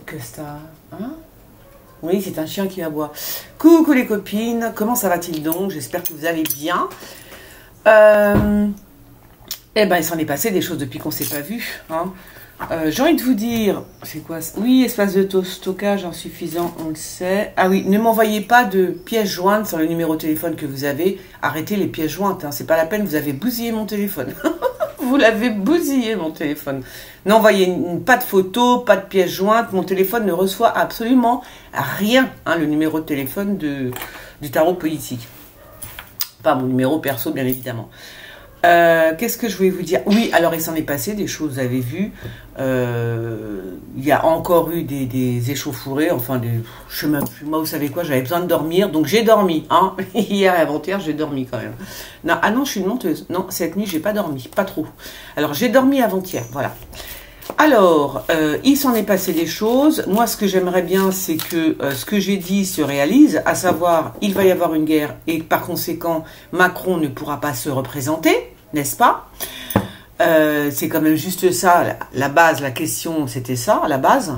Que ça, hein? Oui, c'est un chien qui aboie. Coucou les copines, comment ça va-t-il donc? J'espère que vous allez bien. Eh ben, il s'en est passé des choses depuis qu'on ne s'est pas vu. Hein. J'ai envie de vous dire, c'est quoi ça? Oui, espace de stockage insuffisant, on le sait. Ah oui, ne m'envoyez pas de pièces jointes sur le numéro de téléphone que vous avez. Arrêtez les pièces jointes, hein. C'est pas la peine, vous avez bousillé mon téléphone. Vous l'avez bousillé mon téléphone. N'envoyez pas de photos, pas de pièces jointes. Mon téléphone ne reçoit absolument rien, hein, le numéro de téléphone du tarot politique. Pas mon numéro perso, bien évidemment. Qu'est-ce que je voulais vous dire? Oui, alors il s'en est passé des choses, vous avez vu. Il y a encore eu des échauffourées, enfin, je sais même plus, moi, vous savez quoi, j'avais besoin de dormir, donc j'ai dormi. Hein. Hier et avant-hier, j'ai dormi quand même. Non, ah non, je suis une menteuse. Non, cette nuit, j'ai pas dormi, pas trop. Alors, j'ai dormi avant-hier, voilà. Alors, il s'en est passé des choses. Moi, ce que j'aimerais bien, c'est que ce que j'ai dit se réalise, à savoir, il va y avoir une guerre et par conséquent, Macron ne pourra pas se représenter, n'est-ce pas? C'est quand même juste ça, la base, la question, c'était ça, la base.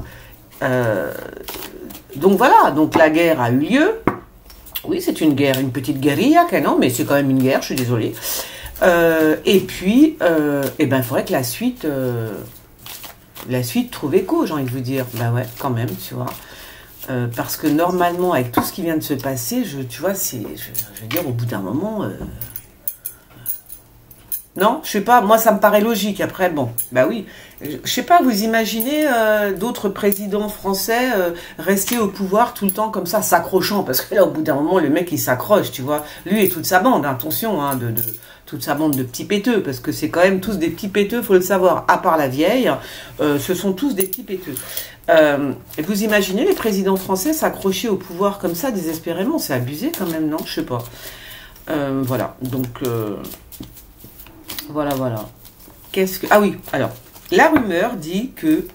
Donc voilà, donc la guerre a eu lieu. Oui, c'est une guerre, une petite guérilla, non, mais c'est quand même une guerre, je suis désolée. Et puis, eh ben, il faudrait que la suite trouve écho, j'ai envie de vous dire. Ben ouais, quand même, tu vois. Parce que normalement, avec tout ce qui vient de se passer, tu vois, je veux dire, au bout d'un moment... Non, je sais pas, moi ça me paraît logique. Après, bon, bah oui, je sais pas, vous imaginez d'autres présidents français rester au pouvoir tout le temps comme ça, s'accrochant, parce que là, au bout d'un moment, le mec, il s'accroche, tu vois. Lui et toute sa bande, attention, hein, toute sa bande de petits péteux, parce que c'est quand même tous des petits péteux, faut le savoir, à part la vieille, ce sont tous des petits péteux. Vous imaginez les présidents français s'accrocher au pouvoir comme ça, désespérément, c'est abusé quand même, non? Je sais pas. Voilà, donc... Voilà. Qu'est-ce que... Ah oui, alors, la rumeur dit que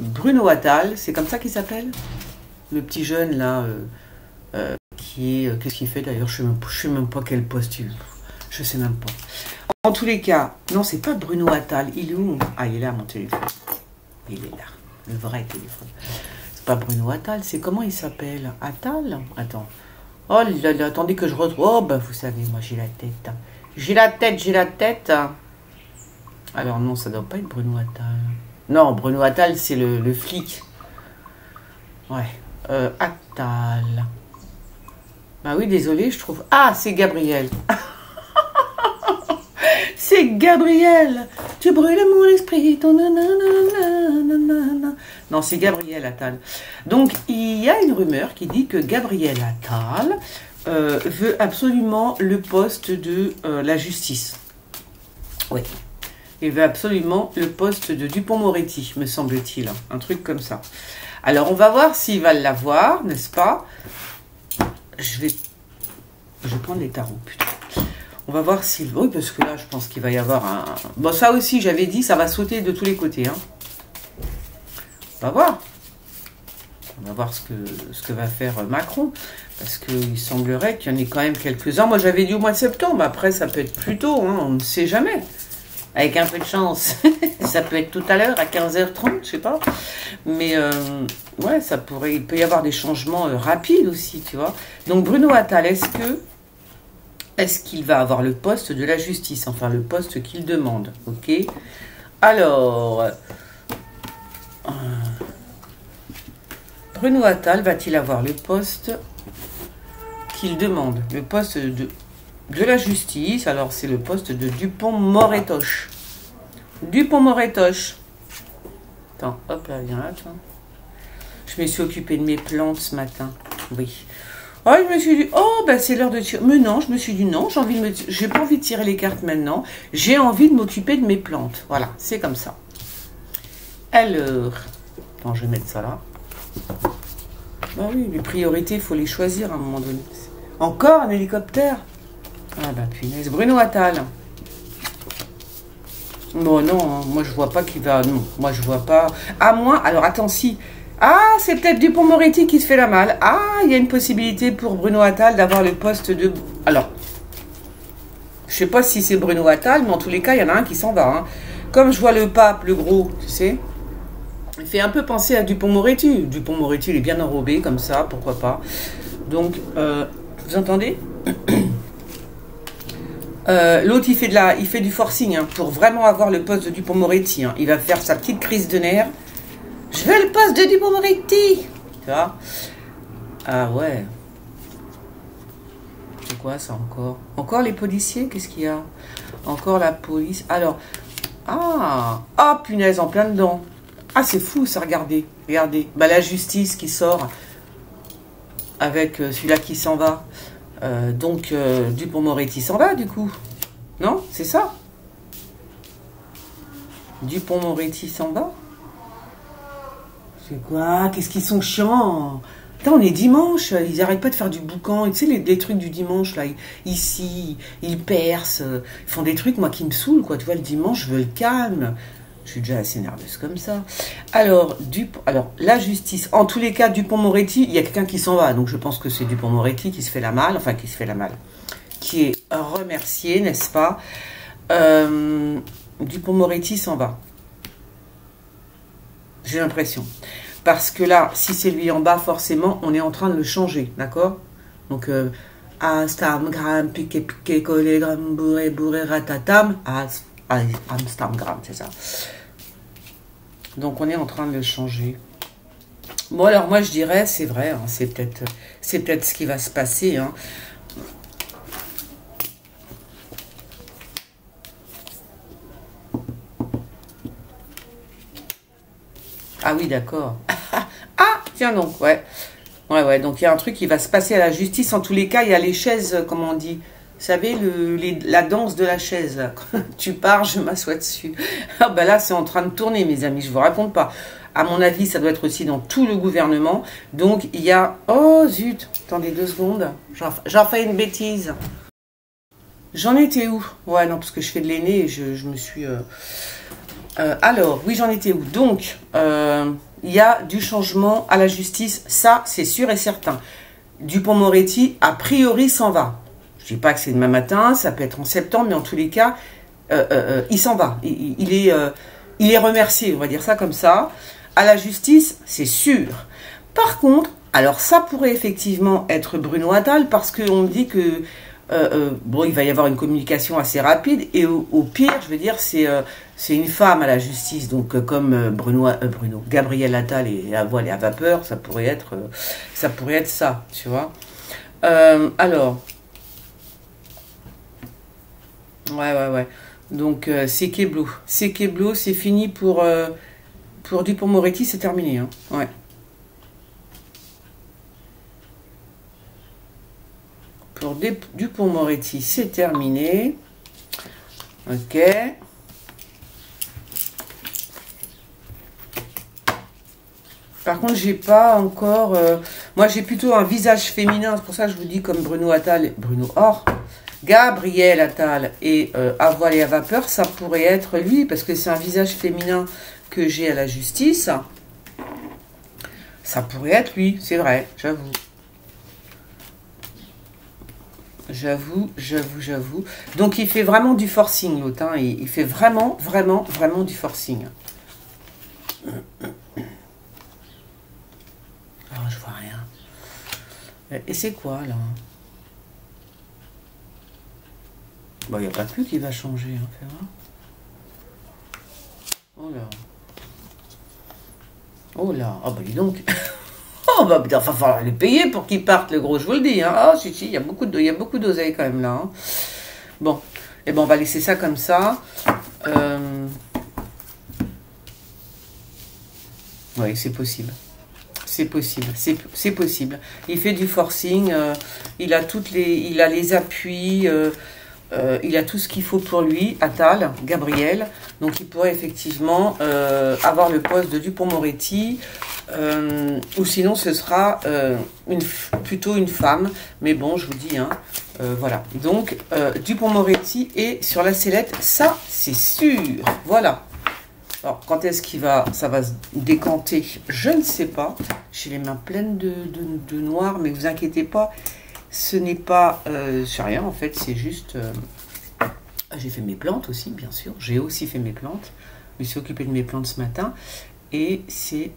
Bruno Attal, c'est comme ça qu'il s'appelle? Le petit jeune, là, qu'est-ce qu'il fait d'ailleurs? Je sais même pas quel poste il... Je sais même pas. En tous les cas, non, c'est pas Bruno Attal. Il est où? Ah, il est là, mon téléphone. Il est là, le vrai téléphone. C'est pas Bruno Attal, c'est comment il s'appelle? Attal? Attends. Oh là là, attendez que je retrouve. Oh, ben vous savez, moi j'ai la tête. J'ai la tête. Alors non, ça doit pas être Bruno Attal. Non, Bruno Attal, c'est le flic. Ouais. Attal. Bah oui, désolé, je trouve... Ah, c'est Gabriel. C'est Gabriel. Tu brûles mon esprit. Non, c'est Gabriel Attal. Donc, il y a une rumeur qui dit que Gabriel Attal veut absolument le poste de la justice. Oui. Il veut absolument le poste de Dupond-Moretti, me semble-t-il. Un truc comme ça. Alors, on va voir s'il va l'avoir, n'est-ce pas? Je vais prendre les tarots, putain. On va voir s'il... Oui, parce que là, je pense qu'il va y avoir un... Bon, ça aussi, j'avais dit, ça va sauter de tous les côtés. Hein. On va voir. On va voir ce que va faire Macron. Parce qu'il semblerait qu'il y en ait quand même quelques-uns. Moi, j'avais dit au mois de septembre. Après, ça peut être plus tôt. Hein, on ne sait jamais. Avec un peu de chance. Ça peut être tout à l'heure, à 15h30, je sais pas. Mais, ouais, il peut y avoir des changements rapides aussi, tu vois. Donc, Bruno Attal, est-ce qu'il va avoir le poste de la justice, enfin le poste qu'il demande, ok? Alors, Bruno Attal va-t-il avoir le poste qu'il demande? Le poste de la justice, alors c'est le poste de Dupond-Moretti. Dupond-Moretti. Attends, hop là, viens là, toi. Je me suis occupée de mes plantes ce matin, oui. Oh, je me suis dit, oh, ben c'est l'heure de tirer. Mais non, je me suis dit, non, j'ai pas envie de tirer les cartes maintenant. J'ai envie de m'occuper de mes plantes. Voilà, c'est comme ça. Alors, attends, je vais mettre ça là. Bah oui, les priorités, il faut les choisir à un moment donné. Encore un hélicoptère? Ah bah punaise. Bruno Attal. Bon, non, hein, moi je vois pas qu'il va... Non, moi je vois pas... À moins... Alors, attends, si... Ah, c'est peut-être Dupond-Moretti qui se fait la malle. Ah, il y a une possibilité pour Bruno Attal d'avoir le poste de... Alors, je sais pas si c'est Bruno Attal, mais en tous les cas, il y en a un qui s'en va. Hein. comme je vois le pape, le gros, tu sais, il fait un peu penser à Dupond-Moretti. Dupond-Moretti, il est bien enrobé, comme ça, pourquoi pas. Donc, vous entendez? L'autre, il fait du forcing hein, pour vraiment avoir le poste de Dupond-Moretti. Hein. Il va faire sa petite crise de nerfs. Je veux le poste de Dupond-Moretti. Tu vois? Ah ouais. C'est quoi ça encore? Encore les policiers? Qu'est-ce qu'il y a? Encore la police. Alors, ah, punaise, en plein dedans. Ah, c'est fou ça, regardez. Regardez. Bah, la justice qui sort avec celui-là qui s'en va. Donc, Dupond-Moretti s'en va, du coup. Non? C'est ça? Dupond-Moretti s'en va? C'est quoi? Qu'est-ce qu'ils sont chiants? Putain, on est dimanche. Ils n'arrêtent pas de faire du boucan. Tu sais, les trucs du dimanche, là. Ici, ils percent. Ils font des trucs, moi, qui me saoulent, quoi. Tu vois, le dimanche, je veux le calme. Je suis déjà assez nerveuse comme ça. Alors, la justice. En tous les cas, Dupond-Moretti, il y a quelqu'un qui s'en va. Donc, je pense que c'est Dupond-Moretti qui se fait la malle. Enfin, qui se fait la malle. Qui est remercié, n'est-ce pas? Dupond-Moretti s'en va. J'ai l'impression. Parce que là, si c'est lui en bas, forcément, on est en train de le changer. D'accord? Donc, Amsterdam, piqué, piqué, collé, gram, bourré, bourré, ratatam. Amsterdam, c'est ça. Donc on est en train de le changer. Bon alors moi je dirais, c'est vrai, hein, c'est peut-être ce qui va se passer. Hein. Ah oui d'accord. Ah tiens donc, ouais. Ouais, donc il y a un truc qui va se passer à la justice. En tous les cas, il y a les chaises, comment on dit. Vous savez, la danse de la chaise, là. Tu pars, je m'assois dessus. Ah ben là, c'est en train de tourner, mes amis, je vous raconte pas. À mon avis, ça doit être aussi dans tout le gouvernement. Donc, il y a... Oh, zut. Attendez 2 secondes. J'en fais une bêtise. J'en étais où? Ouais, non, parce que je fais de l'aîné et je me suis... alors, oui, j'en étais où? Donc, il y a du changement à la justice. Ça, c'est sûr et certain. Dupond-Moretti, a priori, s'en va. Je ne dis pas que c'est demain matin, ça peut être en septembre, mais en tous les cas, il s'en va. Il est remercié, on va dire ça comme ça. À la justice, c'est sûr. Par contre, alors ça pourrait effectivement être Bruno Attal, parce qu'on me dit que bon, il va y avoir une communication assez rapide, et au pire, je veux dire, c'est une femme à la justice, donc comme Gabriel Attal et à voile et à vapeur, ça pourrait être ça, tu vois. Alors... Ouais. Donc, c'est Keblo. C'est Keblo, c'est fini pour Dupond-Moretti, c'est terminé. Hein. Ouais. Pour Dupond-Moretti, c'est terminé. Ok. Par contre, j'ai pas encore... moi, j'ai plutôt un visage féminin. C'est pour ça que je vous dis comme Bruno Attal... Gabriel Attal et à voile et à vapeur, ça pourrait être lui, parce que c'est un visage féminin que j'ai à la justice. Ça pourrait être lui, c'est vrai, j'avoue. J'avoue. Donc il fait vraiment du forcing, l'autre. Hein. Il fait vraiment du forcing. Oh, je vois rien. Et c'est quoi, là? Bon, il n'y a pas que qui va changer, hein, Ferra. Oh là, oh bah dis donc. Oh bah putain, il va falloir les payer pour qu'ils partent, le gros, je vous le dis. Hein. Ah si, il y a beaucoup d'oseille quand même là. Hein. Bon, et ben on va laisser ça comme ça. Oui, c'est possible. C'est possible. Il fait du forcing, il a les appuis... il a tout ce qu'il faut pour lui, Attal, Gabriel. Donc il pourrait effectivement avoir le poste de Dupond-Moretti. Ou sinon ce sera plutôt une femme. Mais bon, je vous dis, hein, voilà. Donc Dupond-Moretti est sur la sellette, ça c'est sûr. Voilà. Alors quand est-ce ça va se décanter? Je ne sais pas. J'ai les mains pleines de noir, mais vous inquiétez pas. Ce n'est pas... c'est rien en fait, c'est juste... J'ai fait mes plantes aussi, bien sûr. J'ai aussi fait mes plantes. Je me suis occupée de mes plantes ce matin. Et c'est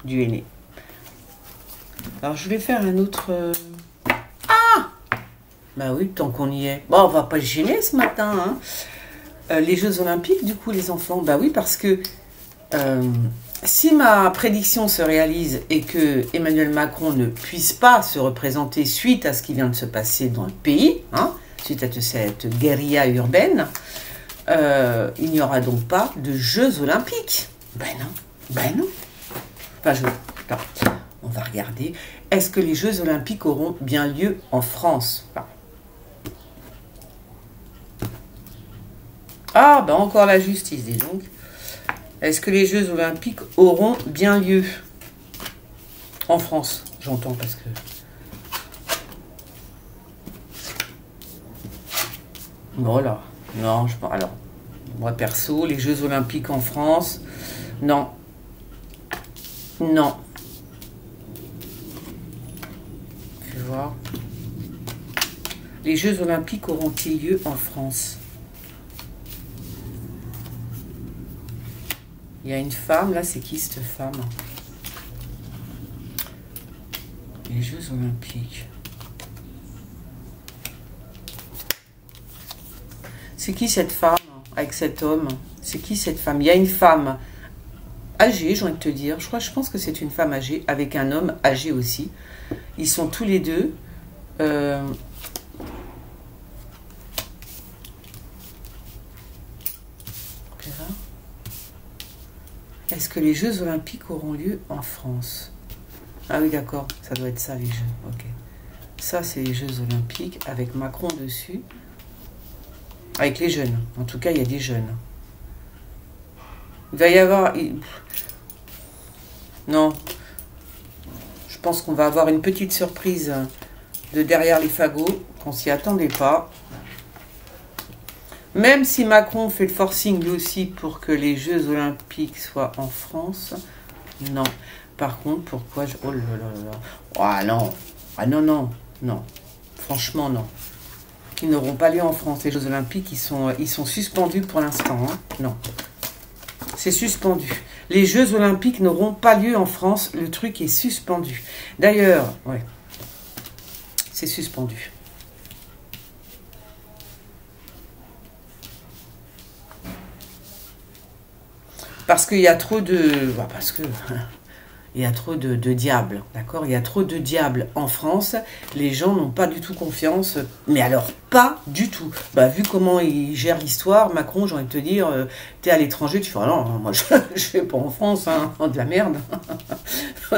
du henné. Alors, je vais faire un autre... Bah oui, tant qu'on y est. Bon, on va pas se gêner ce matin, hein. Les Jeux Olympiques, du coup, les enfants. Bah oui, parce que si ma prédiction se réalise et que Emmanuel Macron ne puisse pas se représenter suite à ce qui vient de se passer dans le pays, hein, suite à cette guérilla urbaine, il n'y aura donc pas de Jeux Olympiques. Ben non, ben non. Enfin, attends, on va regarder. Est-ce que les Jeux Olympiques auront bien lieu en France? Ah, ben encore la justice, dis donc. Est-ce que les Jeux Olympiques auront bien lieu en France? J'entends parce que... Voilà. Non, je pense... Alors, moi perso, les Jeux Olympiques en France, non. Non. Je vais voir. Les Jeux Olympiques auront-ils lieu en France? Il y a une femme, là, c'est qui cette femme? Les Jeux Olympiques. C'est qui cette femme avec cet homme? C'est qui cette femme? Il y a une femme âgée, j'ai envie de te dire. Je pense que c'est une femme âgée avec un homme âgé aussi. Ils sont tous les deux. Est-ce que les Jeux Olympiques auront lieu en France? Ah oui, d'accord, ça doit être ça, les Jeux. Ok. Ça, c'est les Jeux Olympiques avec Macron dessus. Avec les jeunes. En tout cas, il y a des jeunes. Il va y avoir... Non. Je pense qu'on va avoir une petite surprise de derrière les fagots, qu'on s'y attendait pas. Même si Macron fait le forcing lui aussi pour que les Jeux Olympiques soient en France, non. Par contre, pourquoi je... Oh là là là. Ah non. Ah non, non, non. Franchement, non. Ils n'auront pas lieu en France. Les Jeux Olympiques, ils sont suspendus pour l'instant. Hein. Non. C'est suspendu. Les Jeux Olympiques n'auront pas lieu en France. Le truc est suspendu. D'ailleurs, ouais. C'est suspendu. Parce qu'il y a trop de... Parce que... Il y a trop de diables, d'accord? Il y a trop de diables en France. Les gens n'ont pas du tout confiance. Mais alors, pas du tout. Bah, vu comment il gère l'histoire, Macron, j'ai envie de te dire, t'es à l'étranger, tu fais, ah non, moi, je vais pas en France, hein, de la merde.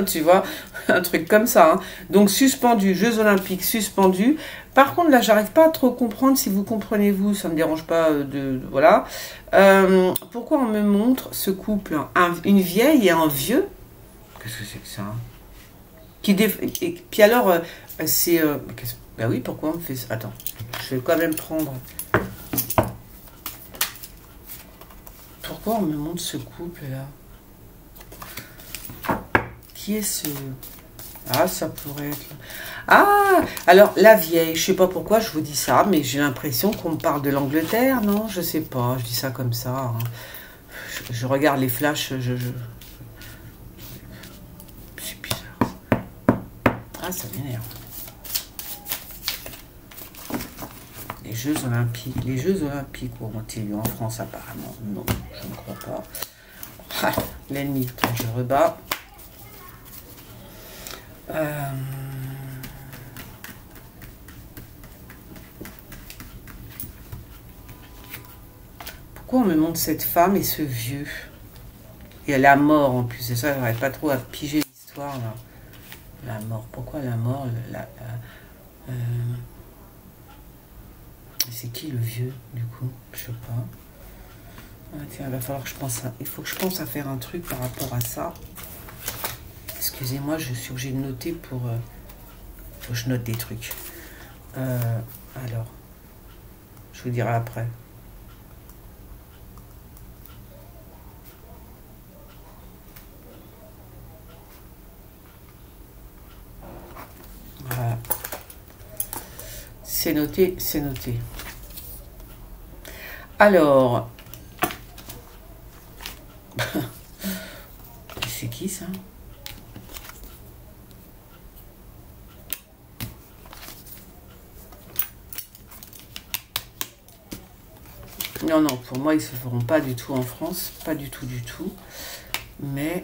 Tu vois, un truc comme ça. Hein. Donc, suspendu, Jeux Olympiques, suspendu. Par contre, là, j'arrive pas à trop comprendre. Si vous comprenez, vous, ça me dérange pas voilà. Pourquoi on me montre ce couple, une vieille et un vieux? Qu'est-ce que c'est que ça? Et puis alors, c'est... Ben oui, pourquoi on me fait ça? Attends, je vais quand même prendre... Pourquoi on me montre ce couple-là? Qui est ce... Ah, ça pourrait être... Ah, alors, la vieille, je sais pas pourquoi je vous dis ça, mais j'ai l'impression qu'on me parle de l'Angleterre, non? Je sais pas, je dis ça comme ça. Hein. Je regarde les flashs, Ah, ça m'énerve. Les Jeux Olympiques. Les Jeux Olympiques auront-ils lieu en France apparemment? Non, je ne crois pas. Ah, l'ennemi, je rebats. Pourquoi on me montre cette femme et ce vieux? Et la mort en plus, c'est ça, j'arrive pas trop à piger l'histoire là. La mort. Pourquoi la mort? C'est qui le vieux, du coup? Je sais pas. Ah, tiens, il va falloir que je pense à... Il faut que je pense à faire un truc par rapport à ça. Excusez-moi, je suis obligée de noter pour... faut que je note des trucs. Alors, je vous dirai après. Voilà. C'est noté, c'est noté. Alors, c'est qui ça? Non, non, pour moi, ils se feront pas du tout en France. Pas du tout, du tout. Mais...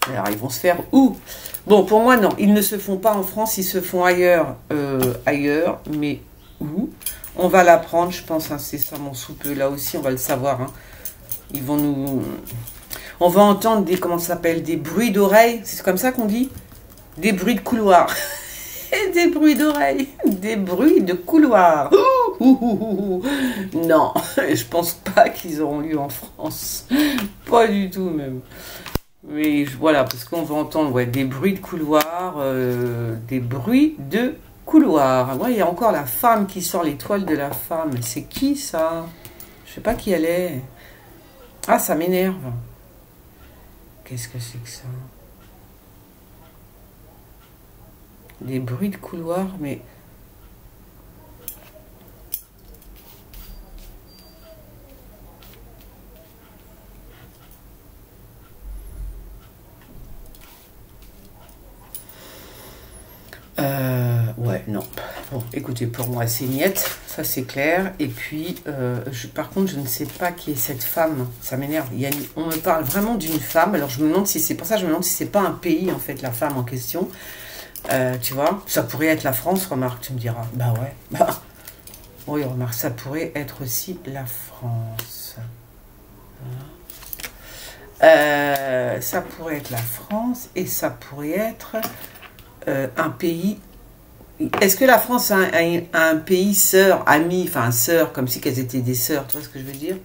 alors, ils vont se faire où? Bon, pour moi, non. Ils ne se font pas en France. Ils se font ailleurs. Ailleurs. Mais où? On va l'apprendre, je pense, incessamment sous peu. Là aussi, on va le savoir. Hein. Ils vont nous... On va entendre des... Comment ça s'appelle? Des bruits d'oreilles. C'est comme ça qu'on dit? Des bruits de couloir. Des bruits d'oreilles, des bruits de couloir. Non, je pense pas qu'ils auront lieu en France. Pas du tout même. Mais voilà, parce qu'on va entendre ouais, des bruits de couloir, des bruits de couloir. Ouais, il y a encore la femme qui sort l'étoile de la femme. C'est qui ça? Je sais pas qui elle est. Ah, ça m'énerve. Qu'est-ce que c'est que ça? Des bruits de couloir, mais... ouais, non. Bon, écoutez, pour moi, c'est niette, ça c'est clair. Et puis, par contre, je ne sais pas qui est cette femme. Ça m'énerve. On me parle vraiment d'une femme. Alors, je me demande si c'est... Pour ça, je me demande si c'est pas un pays, en fait, la femme en question. Tu vois, ça pourrait être la France, remarque, tu me diras. Bah ouais. Bah, oui, remarque, ça pourrait être aussi la France. Ça pourrait être la France et ça pourrait être un pays... Est-ce que la France a un pays sœur, ami, enfin sœur, comme si qu'elles étaient des sœurs, tu vois ce que je veux dire?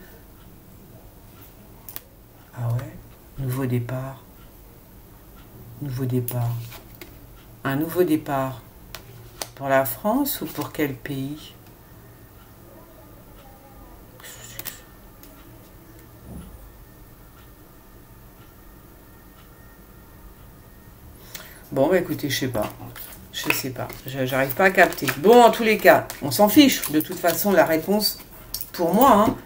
Ah ouais, nouveau départ. Nouveau départ. Un nouveau départ. Pour la France ou pour quel pays? Bon, bah écoutez, je sais pas. Je sais pas. J'arrive pas à capter. Bon, en tous les cas, on s'en fiche. De toute façon, la réponse, pour moi, hein,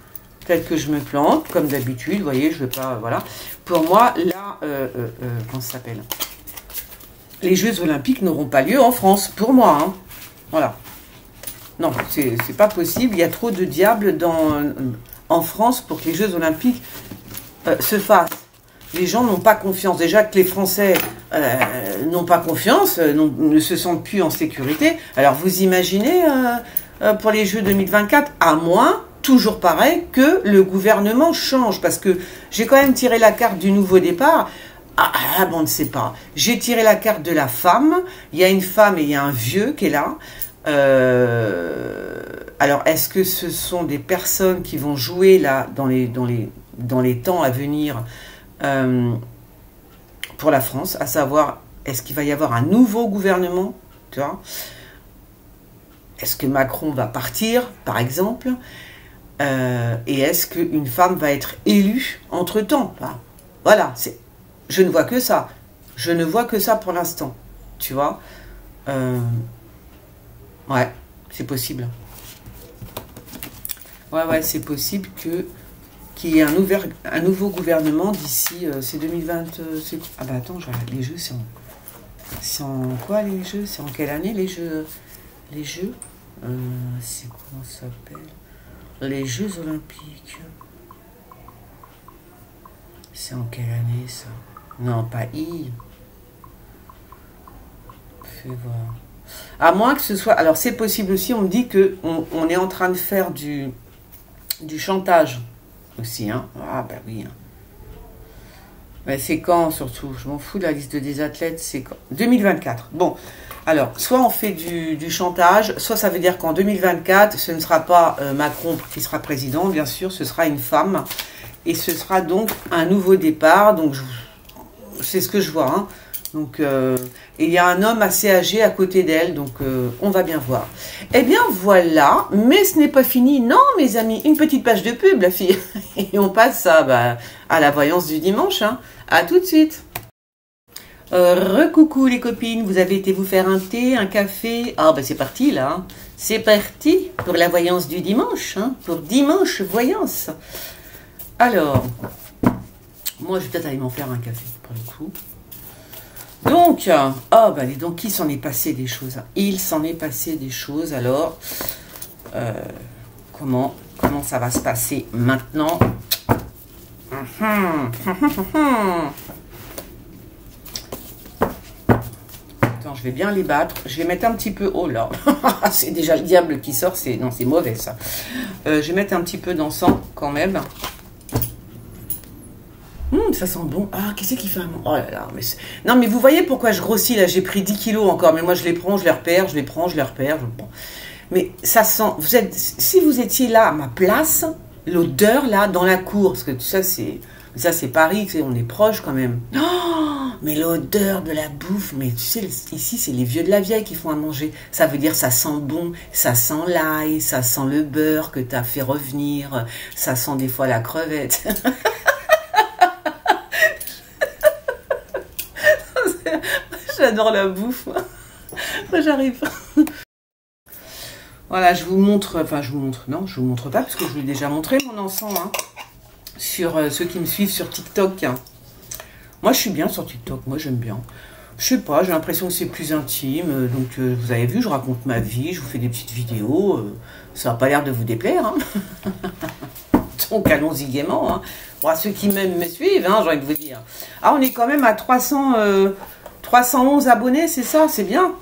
peut-être que je me plante, comme d'habitude, vous voyez, je veux pas, voilà. Pour moi, là, comment ça s'appelle? Les Jeux Olympiques n'auront pas lieu en France, pour moi, hein. Voilà. Non, c'est pas possible. Il y a trop de diables en France pour que les Jeux Olympiques se fassent. Les gens n'ont pas confiance. Déjà que les Français n'ont pas confiance, ne se sentent plus en sécurité. Alors vous imaginez pour les Jeux 2024, à moins, toujours pareil, que le gouvernement change. Parce que j'ai quand même tiré la carte du nouveau départ. Ah bon, on ne sait pas. J'ai tiré la carte de la femme. Il y a une femme et il y a un vieux qui est là. Alors, est-ce que ce sont des personnes qui vont jouer là dans les temps à venir pour la France, à savoir, est-ce qu'il va y avoir un nouveau gouvernement, tu vois? Est-ce que Macron va partir, par exemple? Et est-ce qu'une femme va être élue entre-temps? Voilà, je ne vois que ça. Je ne vois que ça pour l'instant, tu vois? Ouais, c'est possible. Ouais, c'est possible qu'il y ait un nouveau gouvernement d'ici, c'est 2020, ah bah attends, les Jeux, c'est en quoi les Jeux? C'est en quelle année les Jeux? C'est comment ça s'appelle? Les Jeux Olympiques. C'est en quelle année ça? Non, pas I. Fais voir. À moins que ce soit... Alors c'est possible aussi, on me dit qu'on est en train de faire du chantage aussi, hein. Ah bah oui. Hein. Mais c'est quand surtout? Je m'en fous de la liste des athlètes, c'est quand? 2024. Bon, alors, soit on fait du chantage, soit ça veut dire qu'en 2024, ce ne sera pas Macron qui sera président, bien sûr, ce sera une femme. Et ce sera donc un nouveau départ, donc c'est ce que je vois, hein. Donc, il y a un homme assez âgé à côté d'elle, donc on va bien voir. Eh bien, voilà, mais ce n'est pas fini. Non, mes amis, une petite page de pub, la fille. Et on passe à la voyance du dimanche, hein. À tout de suite. Recoucou les copines, vous avez été vous faire un thé, un café? Ah ben c'est parti là, hein. C'est parti pour la voyance du dimanche, hein, pour dimanche voyance. Alors, moi je vais peut-être aller m'en faire un café pour le coup. Donc, oh ben donc il s'en est passé des choses, hein. Il s'en est passé des choses, alors, comment ça va se passer maintenant? Attends, je vais bien les battre. Je vais mettre un petit peu... Oh là, c'est déjà le diable qui sort. Non, c'est mauvais ça. Je vais mettre un petit peu d'encens quand même. Ça sent bon. Ah, qui c'est qui fait un... Oh là là. Mais non, mais vous voyez pourquoi je grossis là? J'ai pris 10 kilos encore. Mais moi, je les prends, je les repère, je les prends, je les repère. Mais ça sent... Si vous étiez là à ma place, l'odeur là, dans la cour, parce que ça, c'est Paris, on est proche quand même. Oh, mais l'odeur de la bouffe, mais tu sais, ici, c'est les vieux de la vieille qui font à manger. Ça veut dire ça sent bon, ça sent l'ail, ça sent le beurre que tu as fait revenir, ça sent des fois la crevette. J'adore la bouffe. Moi, j'arrive. Voilà, je vous montre, non, je vous montre pas, parce que je vous ai déjà montré mon encens, hein, sur ceux qui me suivent sur TikTok. Hein. Moi, je suis bien sur TikTok, moi, j'aime bien. Je sais pas, j'ai l'impression que c'est plus intime, donc vous avez vu, je raconte ma vie, je vous fais des petites vidéos, ça n'a pas l'air de vous déplaire, hein. Donc, allons-y gaiement, hein. Bon, à ceux qui même me suivent, hein, j'ai envie de vous dire. Ah, on est quand même à 311 abonnés, c'est ça, c'est bien.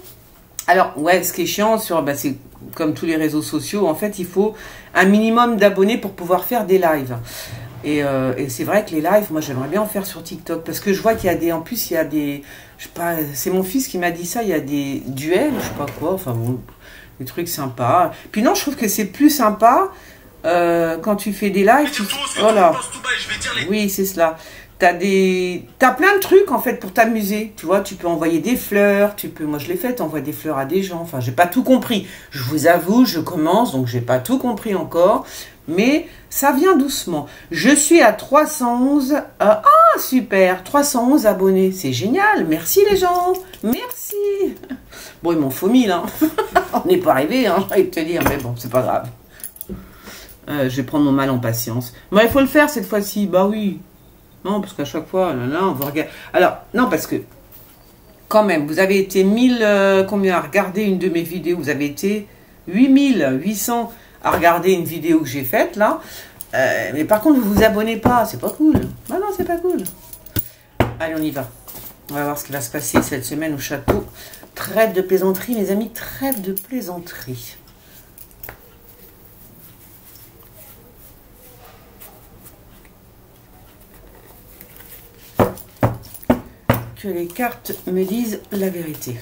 Alors, ouais, ce qui est chiant, c'est comme tous les réseaux sociaux, en fait, il faut un minimum d'abonnés pour pouvoir faire des lives. Et c'est vrai que les lives, moi, j'aimerais bien en faire sur TikTok, parce que je vois qu'il y a en plus, il y a des, je sais pas, c'est mon fils qui m'a dit ça, il y a des duels, je sais pas quoi, enfin bon, des trucs sympas. Puis non, je trouve que c'est plus sympa quand tu fais des lives. Voilà. Oui, c'est cela. T'as plein de trucs en fait pour t'amuser, tu vois, tu peux envoyer des fleurs, moi je l'ai fait, t'envoies des fleurs à des gens, enfin j'ai pas tout compris, je vous avoue, je commence, donc j'ai pas tout compris encore, mais ça vient doucement. Je suis à 311, ah super, 311 abonnés, c'est génial, merci les gens, merci. Bon, il m'en faut 1000, hein. On n'est pas arrivé, hein, j'ai envie de te dire, mais bon, c'est pas grave. Je vais prendre mon mal en patience. Mais il faut le faire cette fois-ci, bah oui. Non, parce qu'à chaque fois, là, on va regarder. Alors, non, parce que, quand même, vous avez été 1000, combien à regarder une de mes vidéos? Vous avez été 8800 à regarder une vidéo que j'ai faite, là. Mais par contre, vous vous abonnez pas, c'est pas cool. Ah non, c'est pas cool. Allez, on y va. On va voir ce qui va se passer cette semaine au château. Trêve de plaisanterie, mes amis, trêve de plaisanterie. Que les cartes me disent la vérité.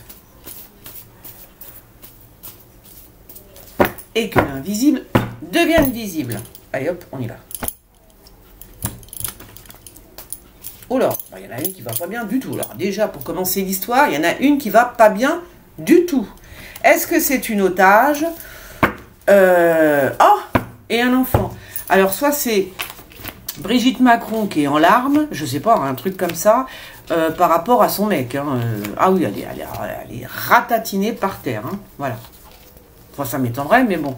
Et que l'invisible devienne visible. Allez hop, on y va. Oh là, il y en a une qui va pas bien du tout. Alors déjà, pour commencer l'histoire, il y en a une qui va pas bien du tout. Est-ce que c'est une otage? Et un enfant. Alors soit c'est Brigitte Macron qui est en larmes, je sais pas, un truc comme ça, par rapport à son mec. Hein. Ah oui, elle est ratatinée par terre. Hein. Voilà. Enfin, ça m'étonnerait, mais bon.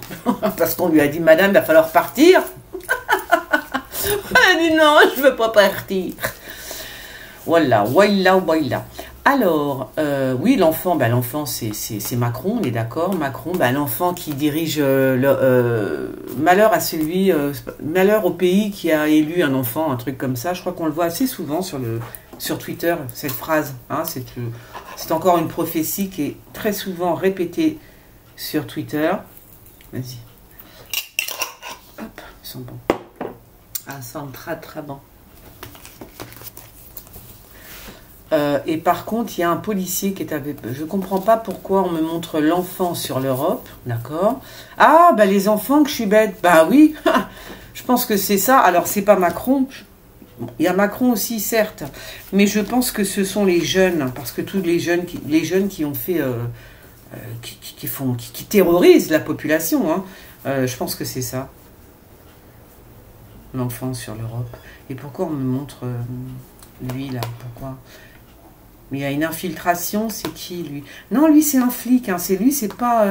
Parce qu'on lui a dit, madame, il va falloir partir. Elle a dit, non, je veux pas partir. Voilà, voilà. Alors, oui, l'enfant, c'est Macron, on est d'accord. Macron, l'enfant qui dirige malheur à malheur au pays qui a élu un enfant, un truc comme ça. Je crois qu'on le voit assez souvent sur Twitter, cette phrase. Hein, c'est encore une prophétie qui est très souvent répétée sur Twitter. Vas-y. Hop, ils sont bons. Ah, ça sent très très bon. Et par contre, il y a un policier qui est avec... Je ne comprends pas pourquoi on me montre l'enfant sur l'Europe, d'accord? Ah, les enfants que je suis bête. Bah oui, je pense que c'est ça. Alors, c'est pas Macron. Il y a Macron aussi, certes. Mais je pense que ce sont les jeunes, parce que tous les jeunes qui ont fait... qui terrorisent la population. Hein. Je pense que c'est ça. L'enfant sur l'Europe. Et pourquoi on me montre lui, là? Pourquoi? Il y a une infiltration, c'est qui lui? Non, lui c'est un flic, hein. C'est lui, c'est pas...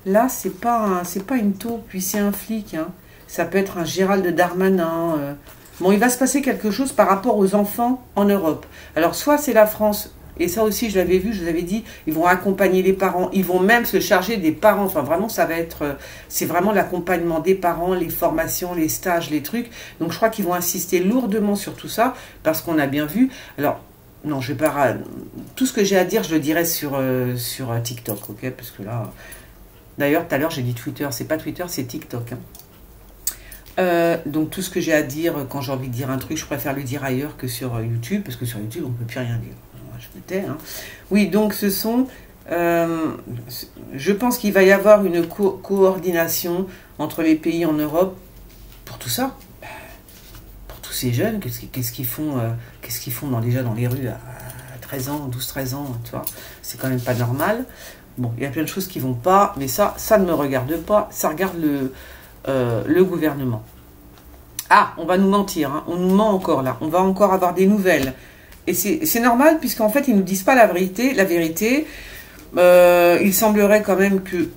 là, c'est pas une taupe, puis c'est un flic. Hein. Ça peut être un Gérald Darmanin. Bon, il va se passer quelque chose par rapport aux enfants en Europe. Alors, soit c'est la France, et ça aussi, je l'avais vu, je vous avais dit, ils vont accompagner les parents, ils vont même se charger des parents. Enfin, vraiment, ça va être... c'est vraiment l'accompagnement des parents, les formations, les stages, les trucs. Donc, je crois qu'ils vont insister lourdement sur tout ça, parce qu'on a bien vu... Alors, non, je vais pas... Tout ce que j'ai à dire, je le dirai sur TikTok, ok? Parce que là... D'ailleurs, tout à l'heure, j'ai dit Twitter. C'est pas Twitter, c'est TikTok. Hein. Donc, tout ce que j'ai à dire, quand j'ai envie de dire un truc, je préfère le dire ailleurs que sur YouTube, parce que sur YouTube, on ne peut plus rien dire. Je me tais. Hein. Oui, donc, ce sont... je pense qu'il va y avoir une coordination entre les pays en Europe pour tout ça. Ces jeunes, qu'est-ce qu'ils font, déjà dans les rues à 13 ans, 12-13 ans, tu vois, c'est quand même pas normal. Bon, il y a plein de choses qui vont pas, mais ça ne me regarde pas, ça regarde le gouvernement. Ah, on va nous mentir, hein, on nous ment encore là, on va encore avoir des nouvelles. Et c'est normal, puisqu'en fait, ils ne nous disent pas la vérité. Il semblerait quand même que,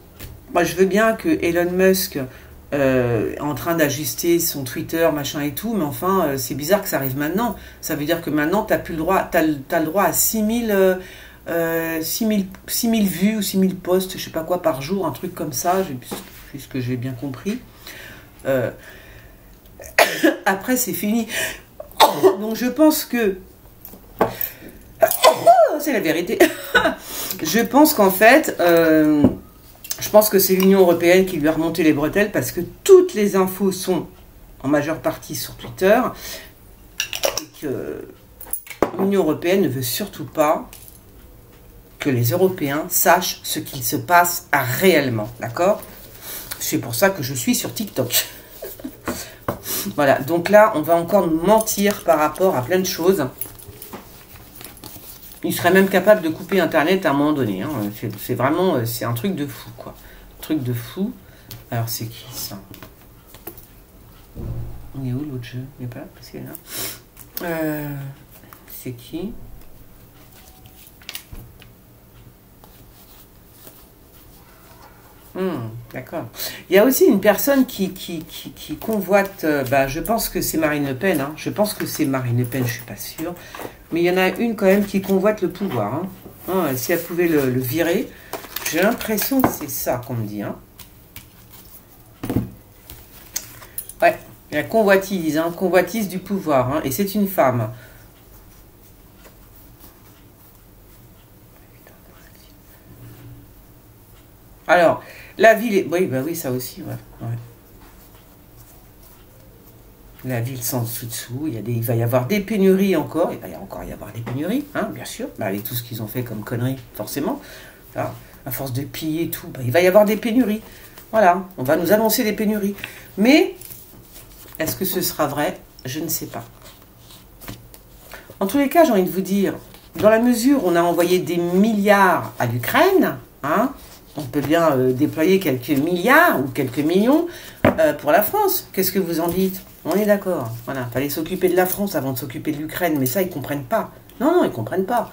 moi, je veux bien que Elon Musk... en train d'ajuster son Twitter, machin et tout, mais enfin, c'est bizarre que ça arrive maintenant. Ça veut dire que maintenant, tu n'as plus le droit, t'as le droit à 6000 vues ou 6000 posts, je sais pas quoi, par jour, un truc comme ça, puisque j'ai bien compris. Après, c'est fini. Donc, je pense que... c'est la vérité. Je pense qu'en fait... je pense que c'est l'Union européenne qui lui a remonté les bretelles parce que toutes les infos sont en majeure partie sur Twitter et que l'Union européenne ne veut surtout pas que les Européens sachent ce qu'il se passe réellement, d'accord? C'est pour ça que je suis sur TikTok. Voilà, donc là, on va encore nous mentir par rapport à plein de choses. Il serait même capable de couper Internet à un moment donné. Hein. C'est vraiment... c'est un truc de fou, quoi. Un truc de fou. Alors, c'est qui, ça? On est où, l'autre jeu? Il n'est pas là, parce qu'il est là. C'est qui? D'accord. Il y a aussi une personne qui convoite... je pense que c'est Marine Le Pen. Hein. Je pense que c'est Marine Le Pen, je ne suis pas sûre. Mais il y en a une quand même qui convoite le pouvoir. Hein. Si elle pouvait le virer, j'ai l'impression que c'est ça qu'on me dit. Hein. Ouais, la convoitise, hein, convoitise du pouvoir. Hein, et c'est une femme. Alors, la ville est... Oui, oui, ça aussi, ouais. La ville sans dessous, il va y avoir des pénuries encore. Il va encore y avoir des pénuries, hein, bien sûr. Avec tout ce qu'ils ont fait comme conneries, forcément. Là, à force de piller et tout, il va y avoir des pénuries. Voilà, on va nous annoncer des pénuries. Mais, est-ce que ce sera vrai? Je ne sais pas. En tous les cas, j'ai envie de vous dire, dans la mesure où on a envoyé des milliards à l'Ukraine, hein, on peut bien déployer quelques milliards ou quelques millions pour la France. Qu'est-ce que vous en dites? On est d'accord. Voilà, fallait s'occuper de la France avant de s'occuper de l'Ukraine. Mais ça, ils ne comprennent pas. Non, ils ne comprennent pas.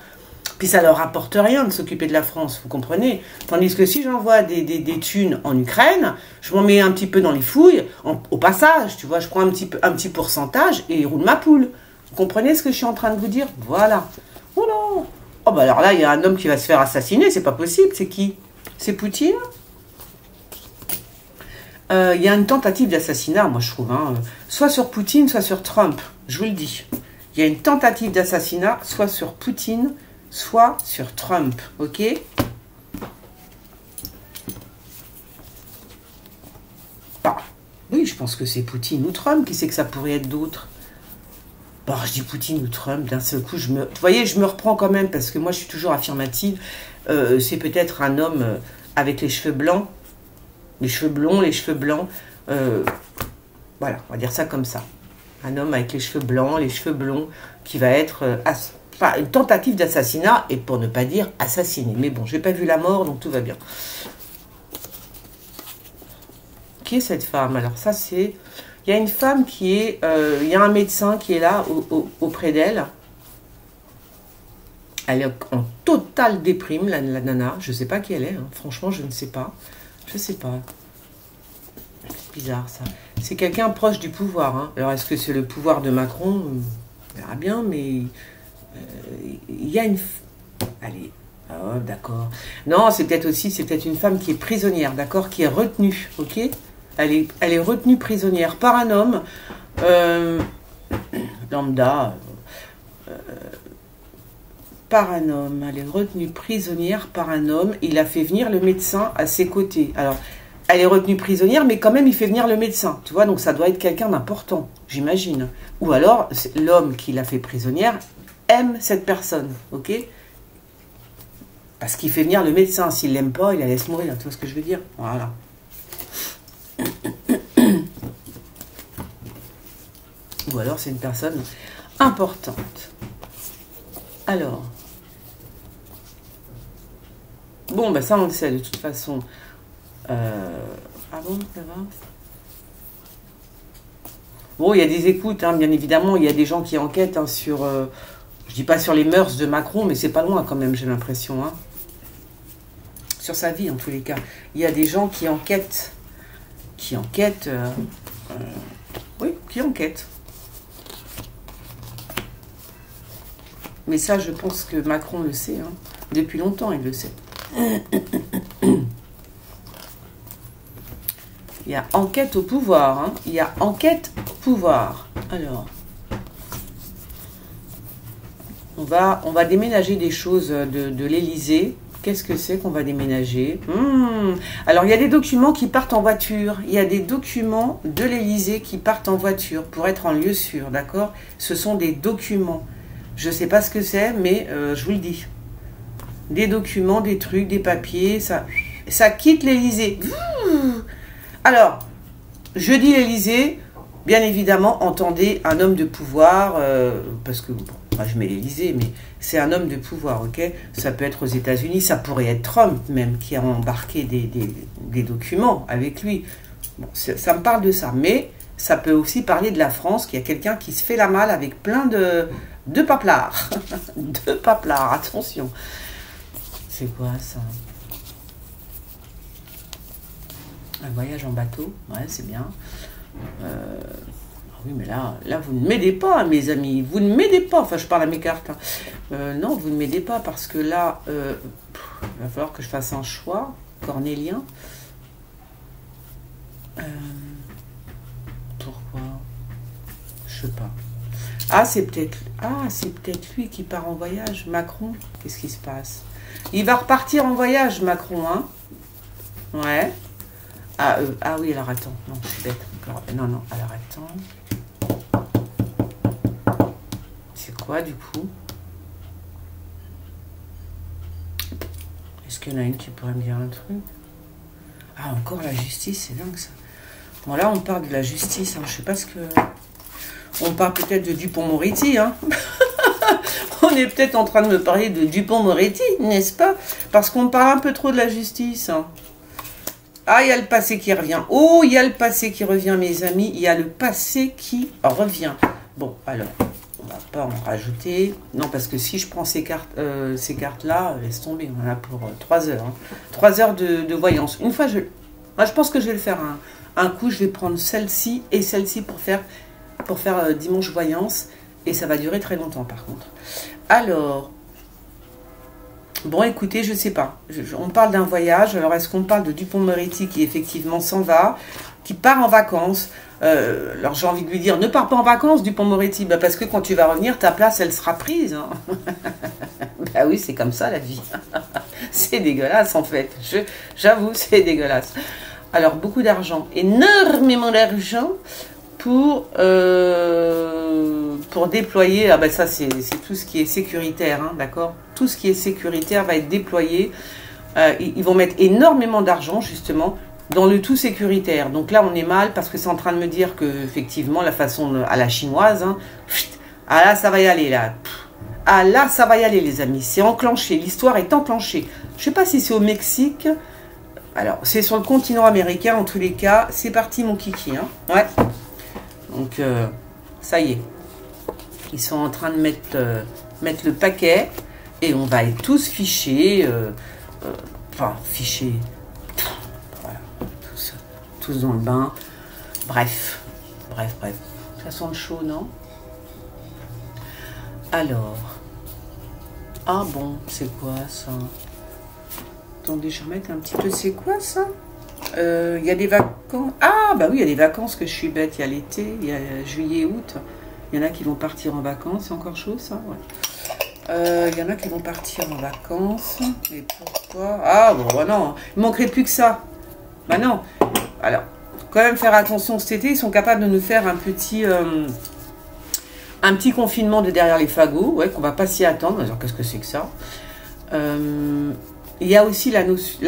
Puis ça leur rapporte rien de s'occuper de la France, vous comprenez? Tandis que si j'envoie des thunes en Ukraine, je m'en mets un petit peu dans les fouilles, au passage, tu vois, je prends un petit pourcentage et ils roulent ma poule. Vous comprenez ce que je suis en train de vous dire? Voilà. Oh non. Oh bah alors là, il y a un homme qui va se faire assassiner, c'est pas possible. C'est qui? C'est Poutine? Il y a une tentative d'assassinat, moi je trouve, hein, soit sur Poutine, soit sur Trump, je vous le dis. Il y a une tentative d'assassinat, soit sur Poutine, soit sur Trump, ok? Oui, je pense que c'est Poutine ou Trump, qui sait que ça pourrait être d'autres? Bon, je dis Poutine ou Trump, d'un seul coup, vous voyez, je me reprends quand même, parce que moi je suis toujours affirmative. C'est peut-être un homme avec les cheveux blancs, les cheveux blonds, les cheveux blancs, voilà, on va dire ça comme ça. Un homme avec les cheveux blancs, les cheveux blonds, qui va être une tentative d'assassinat, et pour ne pas dire assassiné. Mais bon, j'ai pas vu la mort, donc tout va bien. Qui est cette femme? Alors ça, c'est... Il y a une femme qui est... il y a un médecin qui est là, auprès d'elle. Elle est en totale déprime, la nana. Je ne sais pas qui elle est. Hein. Franchement, je ne sais pas. Je ne sais pas. C'est bizarre, ça. C'est quelqu'un proche du pouvoir. Hein. Alors, est-ce que c'est le pouvoir de Macron? On verra bien, mais... il y a une... Allez, oh, d'accord. Non, c'est peut-être aussi, c'est peut-être une femme qui est prisonnière, d'accord, qui est retenue, ok. Elle est retenue prisonnière par un homme lambda, par un homme. Elle est retenue prisonnière par un homme. Il a fait venir le médecin à ses côtés. Alors, elle est retenue prisonnière, mais quand même, il fait venir le médecin. Tu vois, donc ça doit être quelqu'un d'important, j'imagine. Ou alors, l'homme qui l'a fait prisonnière aime cette personne, ok? Parce qu'il fait venir le médecin. S'il l'aime pas, il la laisse mourir. Tu vois ce que je veux dire? Voilà. Ou alors, c'est une personne importante. Alors. Bon, ben ça, on le sait de toute façon. Ah bon, ça va? Bon, il y a des écoutes, hein, bien évidemment. Il y a des gens qui enquêtent hein, sur... je dis pas sur les mœurs de Macron, mais c'est pas loin quand même, j'ai l'impression. Hein. Sur sa vie, en tous les cas. Il y a des gens qui enquêtent. Oui, qui enquêtent. Mais ça, je pense que Macron le sait. Hein. Depuis longtemps, il le sait. Il y a enquête au pouvoir. Hein. Il y a enquête au pouvoir. Alors, on va déménager des choses de l'Élysée. Qu'est-ce que c'est qu'on va déménager? Alors, il y a des documents qui partent en voiture. Il y a des documents de l'Élysée qui partent en voiture pour être en lieu sûr, d'accord? Ce sont des documents. Je ne sais pas ce que c'est, mais je vous le dis. Des documents, des trucs, des papiers, ça quitte l'Élysée. Alors, je dis l'Élysée, bien évidemment, entendez un homme de pouvoir, parce que, bon, moi je mets l'Élysée, mais c'est un homme de pouvoir, ok? Ça peut être aux États-Unis, ça pourrait être Trump même, qui a embarqué des documents avec lui. Bon, ça me parle de ça, mais ça peut aussi parler de la France, qu'il y a quelqu'un qui se fait la malle avec plein de paplards. De paplards, attention. C'est quoi ça? Un voyage en bateau, ouais, c'est bien. Oui, mais là, vous ne m'aidez pas, mes amis. Vous ne m'aidez pas. Enfin, je parle à mes cartes. Hein. Non, vous ne m'aidez pas parce que là, il va falloir que je fasse un choix cornélien. Pourquoi? Je sais pas. Ah, c'est peut-être lui qui part en voyage, Macron. Qu'est-ce qui se passe? Il va repartir en voyage, Macron, hein? Ouais. Ah oui, alors attends. Non, je suis bête. Non, alors attends. C'est quoi, du coup? Est-ce qu'il y en a une qui pourrait me dire un truc? Ah, encore la justice, c'est dingue, ça. Bon, là, on parle de la justice. Hein. Je sais pas ce que... On parle peut-être de Dupond-Moretti, hein. On est peut-être en train de me parler de Dupond-Moretti, n'est-ce pas? Parce qu'on parle un peu trop de la justice. Hein. Ah, il y a le passé qui revient. Oh, il y a le passé qui revient, mes amis. Il y a le passé qui revient. Bon, alors, on va pas en rajouter. Non, parce que si je prends ces cartes-là, laisse tomber. On en a pour 3 heures. Hein. 3 heures de voyance. Une fois, moi, je pense que je vais le faire un coup. Je vais prendre celle-ci et celle-ci pour faire dimanche voyance. Et ça va durer très longtemps, par contre. Alors... Bon, écoutez, je ne sais pas. On parle d'un voyage. Alors, est-ce qu'on parle de Dupond-Moretti qui, effectivement, s'en va, qui part en vacances? Alors, j'ai envie de lui dire, ne pars pas en vacances, Dupond-Moretti. Bah, parce que quand tu vas revenir, ta place, elle sera prise. Hein. Bah oui, c'est comme ça, la vie. C'est dégueulasse, en fait. J'avoue, c'est dégueulasse. Alors, beaucoup d'argent. Énormément d'argent pour déployer, ah ben ça c'est tout ce qui est sécuritaire, hein, d'accord? Tout ce qui est sécuritaire va être déployé. Ils vont mettre énormément d'argent justement dans le tout sécuritaire. Donc là on est mal parce que c'est en train de me dire que effectivement la façon à la chinoise, hein, ah là ça va y aller là. Ah là ça va y aller les amis, c'est enclenché, l'histoire est enclenchée. Je sais pas si c'est au Mexique. Alors c'est sur le continent américain en tous les cas. C'est parti mon kiki, hein. Ouais. Donc, ça y est. Ils sont en train de mettre le paquet. et on va être tous fichés, enfin fichés, voilà, tous dans le bain, bref, ça sent le chaud, non? Alors, ah bon, c'est quoi ça? Attendez, je vais remettre un petit peu, c'est quoi ça? Il y a des vacances, ah bah oui, il y a des vacances, que je suis bête, il y a l'été, il y a juillet, août, il y en a qui vont partir en vacances, c'est encore chaud ça, ouais. Il y en a qui vont partir en vacances. Et pourquoi? Ah bon, bah non, il manquerait plus que ça. Bah non. Alors, quand même faire attention cet été, ils sont capables de nous faire un petit confinement de derrière les fagots, ouais, qu'on va pas s'y attendre. Alors, qu'est-ce que c'est que ça? Il y a aussi la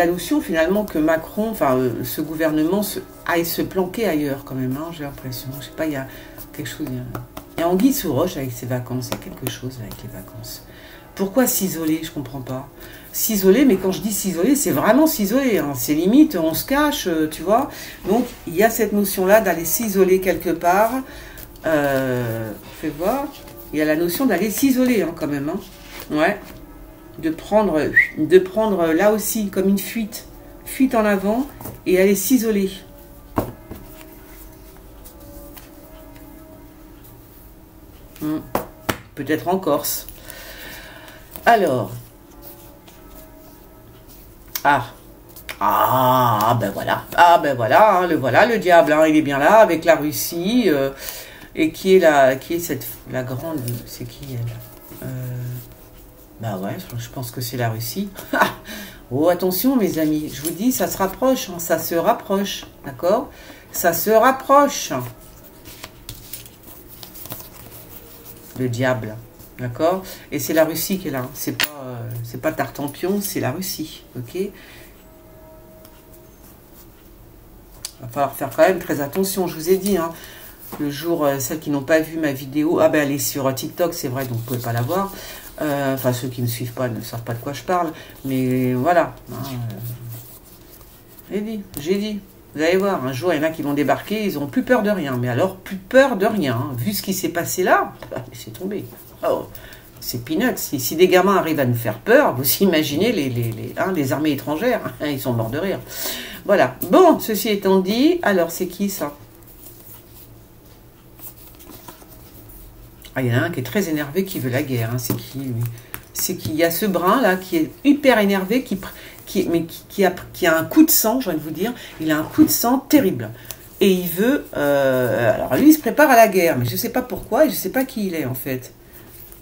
notion finalement que Macron, enfin ce gouvernement, aille se planquer ailleurs quand même, hein, j'ai l'impression. Je sais pas, il y a quelque chose. Il y a anguille sous roche avec ses vacances, il y a quelque chose avec les vacances. Pourquoi s'isoler? Je comprends pas. S'isoler, mais quand je dis s'isoler, c'est vraiment s'isoler. Hein. C'est limite, on se cache, tu vois. Donc, il y a cette notion-là d'aller s'isoler quelque part. Fais voir. Il y a la notion d'aller s'isoler, hein, quand même. Hein. Ouais. De prendre là aussi comme une fuite. Fuite en avant et aller s'isoler. Peut-être en Corse. Alors. Ben voilà. Ah ben voilà, hein, le diable, hein, il est bien là avec la Russie. Et qui est la grande, c'est qui elle? Bah ouais, je pense que c'est la Russie. Oh, attention mes amis, je vous dis, ça se rapproche, hein, ça se rapproche, d'accord? Ça se rapproche. Le diable, d'accord? Et c'est la Russie qui est là, c'est pas Tartampion, c'est la Russie, ok? Il va falloir faire quand même très attention, je vous ai dit, hein. Le jour, celles qui n'ont pas vu ma vidéo, ah ben elle est sur TikTok, c'est vrai, donc vous pouvez pas la voir. Enfin, ceux qui ne me suivent pas ne savent pas de quoi je parle, mais voilà. J'ai dit. Vous allez voir, un jour, il y en a qui vont débarquer, ils n'ont plus peur de rien. Mais alors, plus peur de rien. Hein. Vu ce qui s'est passé là, c'est tombé. Oh, c'est peanuts. Si des gamins arrivent à nous faire peur, vous imaginez les armées étrangères. Hein, ils sont morts de rire. Voilà. Bon, ceci étant dit, alors c'est qui ça? Ah, il y en a un qui est très énervé, qui veut la guerre. Hein. C'est qui, lui? C'est qui? Il y a ce brun là qui est hyper énervé, qui a un coup de sang, j'ai envie de vous dire. Il a un coup de sang terrible. Et il veut... alors lui, il se prépare à la guerre, mais je ne sais pas pourquoi et je ne sais pas qui il est en fait.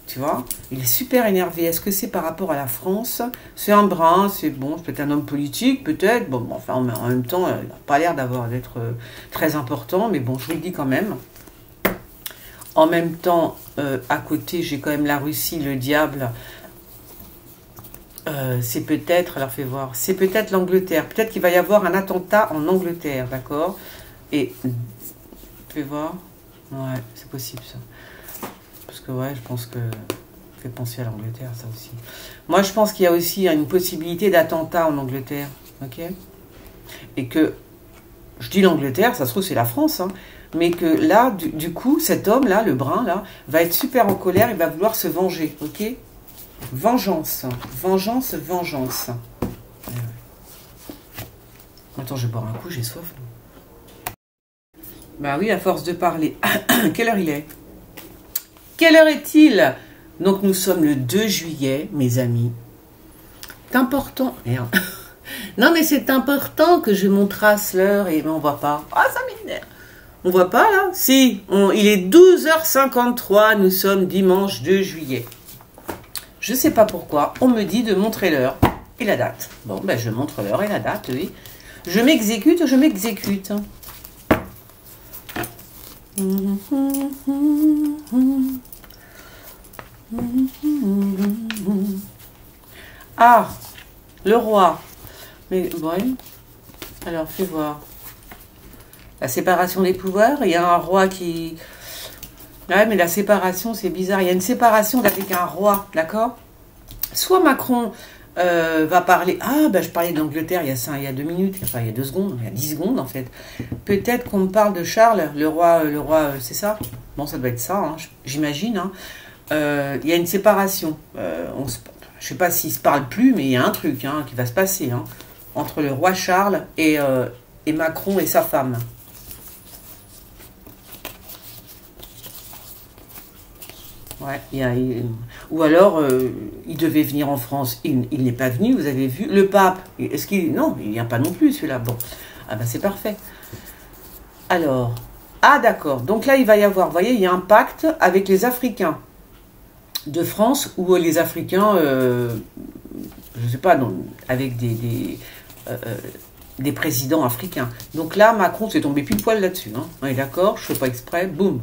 Tu vois? Il est super énervé. Est-ce que c'est par rapport à la France? C'est un brun, c'est bon, c'est peut-être un homme politique, peut-être. Bon, enfin, en même temps, il n'a pas l'air d'être très important, mais bon, je vous le dis quand même. En même temps, à côté, j'ai quand même la Russie, le diable. C'est peut-être, alors fais voir, c'est peut-être l'Angleterre. Peut-être qu'il va y avoir un attentat en Angleterre, d'accord? Et, fais voir. Ouais, c'est possible ça. Parce que ouais, je pense que... fait penser à l'Angleterre, ça aussi. Moi, je pense qu'il y a aussi une possibilité d'attentat en Angleterre, ok? Et que, je dis l'Angleterre, ça se trouve c'est la France, hein. Mais que là, du coup, cet homme-là, le brun, là, va être super en colère, il va vouloir se venger, ok? Vengeance. Vengeance, vengeance. Attends, je vais boire un coup, j'ai soif. Bah oui, à force de parler. Quelle heure il est? Quelle heure est-il? Donc, nous sommes le 2 juillet, mes amis. C'est important. Merde. Non, mais c'est important que je montrasse l'heure et on voit pas. Ah, ça m'énerve. On voit pas là? Si, il est 12h53, nous sommes dimanche 2 juillet. Je sais pas pourquoi, on me dit de montrer l'heure et la date. Bon, ben je montre l'heure et la date, oui. Je m'exécute, je m'exécute. Ah, le roi. Mais bon, alors fais voir. La séparation des pouvoirs, il y a un roi qui... Ouais, mais la séparation, c'est bizarre. Il y a une séparation avec un roi, d'accord? Soit Macron va parler... Ah, ben je parlais d'Angleterre il y a 2 minutes, enfin il y a 2 secondes, il y a 10 secondes en fait. Peut-être qu'on me parle de Charles, le roi, c'est ça? Bon, ça doit être ça, hein, j'imagine. Hein. Il y a une séparation. Je Je sais pas s'ils se parlent plus, mais il y a un truc hein, qui va se passer hein, entre le roi Charles et Macron et sa femme. Ouais, ou alors, il devait venir en France. Il n'est pas venu, vous avez vu. Le pape, est-ce qu'il... Non, il vient pas non plus, celui-là. Bon, ah ben c'est parfait. Alors, ah d'accord. Donc là, il va y avoir, vous voyez, il y a un pacte avec les Africains de France, ou les Africains, je sais pas, non, avec des présidents africains. Donc là, Macron s'est tombé pile poil là-dessus. Hein. On est d'accord, je fais pas exprès, boum.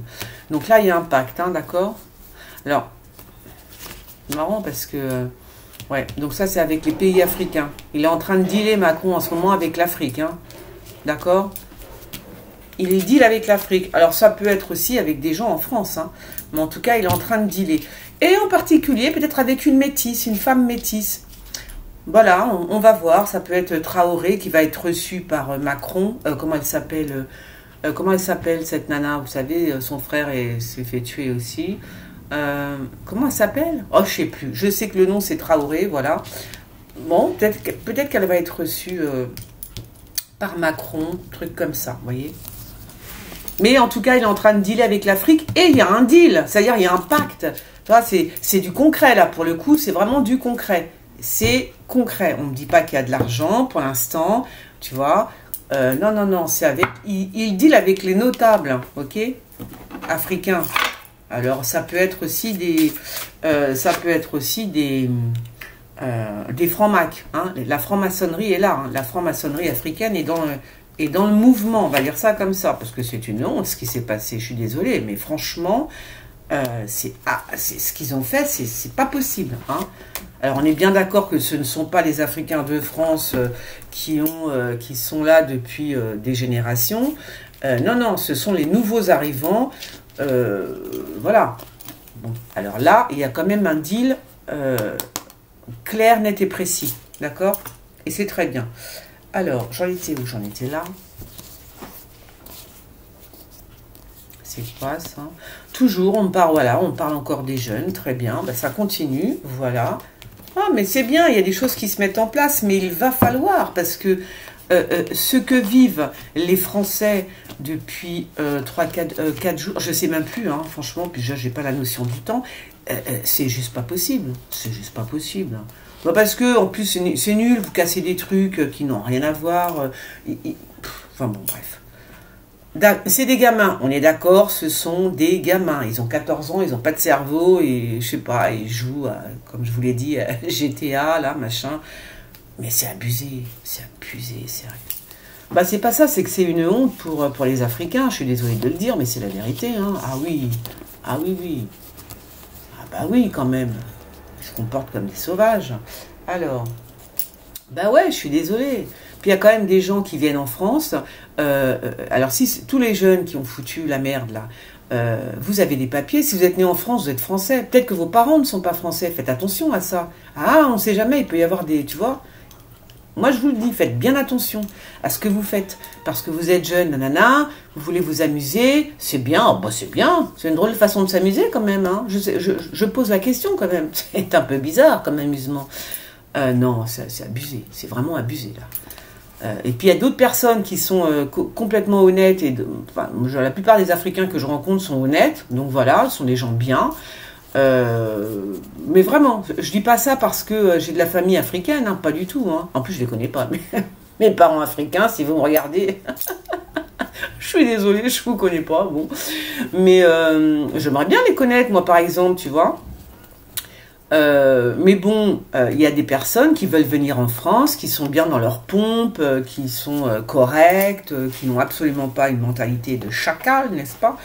Donc là, il y a un pacte, hein, d'accord. Alors, c'est marrant parce que... ouais, donc ça, c'est avec les pays africains. Il est en train de dealer, Macron, en ce moment, avec l'Afrique. Hein, d'accord. Il est deal avec l'Afrique. Alors, ça peut être aussi avec des gens en France. Hein, mais en tout cas, il est en train de dealer. Et en particulier, peut-être avec une métisse, une femme métisse. Voilà, on va voir. Ça peut être Traoré qui va être reçu par Macron. Comment elle s'appelle cette nana? Vous savez, son frère s'est fait tuer aussi. Comment elle s'appelle? Oh, je sais plus. Je sais que le nom c'est Traoré, voilà. Bon, peut-être qu'elle va être reçue par Macron, truc comme ça, vous voyez. Mais en tout cas, il est en train de dealer avec l'Afrique et il y a un deal, c'est-à-dire il y a un pacte. C'est du concret là, pour le coup, c'est vraiment du concret. C'est concret. On ne me dit pas qu'il y a de l'argent pour l'instant, tu vois. Non, non, non, c'est avec... Il deal avec les notables, ok, africains. Alors, ça peut être aussi des francs-macs. Hein. La franc-maçonnerie est là. Hein. La franc-maçonnerie africaine est dans le mouvement. On va dire ça comme ça, parce que c'est une honte ce qui s'est passé. Je suis désolée, mais franchement, c'est ce qu'ils ont fait, c'est pas possible. Hein. Alors, on est bien d'accord que ce ne sont pas les Africains de France qui sont là depuis des générations. Non, non, ce sont les nouveaux arrivants. Voilà. Bon, alors là, il y a quand même un deal clair, net et précis. D'accord? Et c'est très bien. Alors, j'en étais où? J'en étais là. C'est quoi ça? Toujours, on parle, voilà, on parle encore des jeunes. Très bien. Ben, ça continue. Voilà. Ah, mais c'est bien, il y a des choses qui se mettent en place, mais il va falloir, parce que ce que vivent les Français depuis 4 jours, je ne sais même plus, hein, franchement, puis je n'ai pas la notion du temps, c'est juste pas possible. C'est juste pas possible. Bah parce que, en plus, c'est nul, vous cassez des trucs qui n'ont rien à voir. Enfin bon, bref. C'est des gamins, on est d'accord, ce sont des gamins. Ils ont 14 ans, ils n'ont pas de cerveau, et je sais pas, ils jouent, comme je vous l'ai dit, à GTA, là, machin. Mais c'est abusé, sérieux. Bah c'est pas ça, c'est que c'est une honte pour les Africains, je suis désolée de le dire, mais c'est la vérité, hein. Ah oui, ah oui, oui. Ah bah oui, quand même. Ils se comportent comme des sauvages. Alors, bah ouais, je suis désolée. Puis il y a quand même des gens qui viennent en France. Alors si tous les jeunes qui ont foutu la merde là, vous avez des papiers. Si vous êtes né en France, vous êtes français. Peut-être que vos parents ne sont pas français. Faites attention à ça. Ah, on ne sait jamais. Il peut y avoir des, tu vois. Moi, je vous le dis, faites bien attention à ce que vous faites. Parce que vous êtes jeune, nanana, vous voulez vous amuser, c'est bien, oh, bah c'est bien. C'est une drôle de façon de s'amuser quand même. Hein. Je pose la question quand même. C'est un peu bizarre comme amusement. Non, c'est abusé. C'est vraiment abusé là. Et puis il y a d'autres personnes qui sont complètement honnêtes. Enfin, la plupart des Africains que je rencontre sont honnêtes. Donc voilà, ce sont des gens bien. Mais vraiment, je dis pas ça parce que j'ai de la famille africaine, hein, pas du tout. Hein. En plus, je les connais pas. Mais mes parents africains, si vous me regardez, je suis désolée, je vous connais pas. Bon, mais j'aimerais bien les connaître, moi, par exemple, tu vois. Mais bon, il y a des personnes qui veulent venir en France, qui sont bien dans leur pompe, qui sont correctes, qui n'ont absolument pas une mentalité de chacal, n'est-ce pas?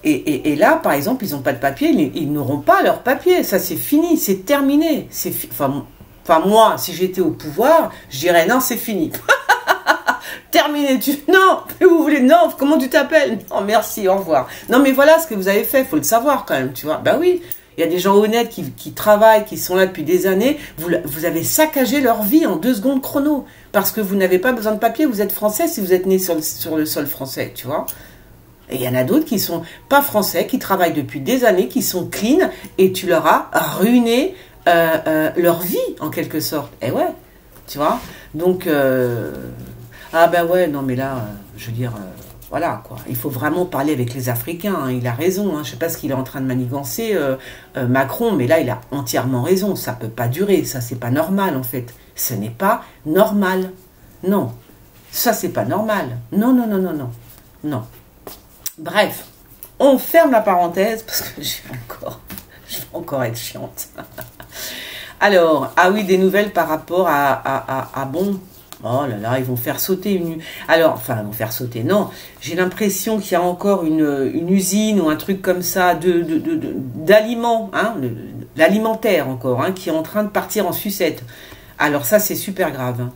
Et là, par exemple, ils n'ont pas de papier, ils n'auront pas leur papier. Ça, c'est fini, c'est terminé. Enfin, moi, si j'étais au pouvoir, je dirais non, c'est fini. Terminé. Non, vous voulez, non, comment tu t'appelles? Non, merci, au revoir. Non, mais voilà ce que vous avez fait, il faut le savoir quand même, tu vois. Ben oui, il y a des gens honnêtes qui travaillent, qui sont là depuis des années. Vous avez saccagé leur vie en 2 secondes chrono. Parce que vous n'avez pas besoin de papier, vous êtes français si vous êtes né sur le sol français, tu vois. Et il y en a d'autres qui sont pas français, qui travaillent depuis des années, qui sont clean, et tu leur as ruiné leur vie, en quelque sorte. Et ouais, tu vois. Donc, ah ben ouais, non mais là, je veux dire, voilà quoi. Il faut vraiment parler avec les Africains, hein. Il a raison, hein. Je sais pas ce qu'il est en train de manigancer, Macron, mais là, il a entièrement raison. Ça peut pas durer, ça, c'est pas normal, en fait. Ce n'est pas normal. Non, ça, c'est pas normal. Non, non, non, non, non. Non. Bref, on ferme la parenthèse, parce que je vais encore être chiante. Alors, ah oui, des nouvelles par rapport à bon, oh là là, ils vont faire sauter une... Alors, enfin, ils vont faire sauter, non. J'ai l'impression qu'il y a encore une usine ou un truc comme ça d'aliments, hein, l'alimentaire encore, hein, qui est en train de partir en sucette. Alors ça, c'est super grave. Hein.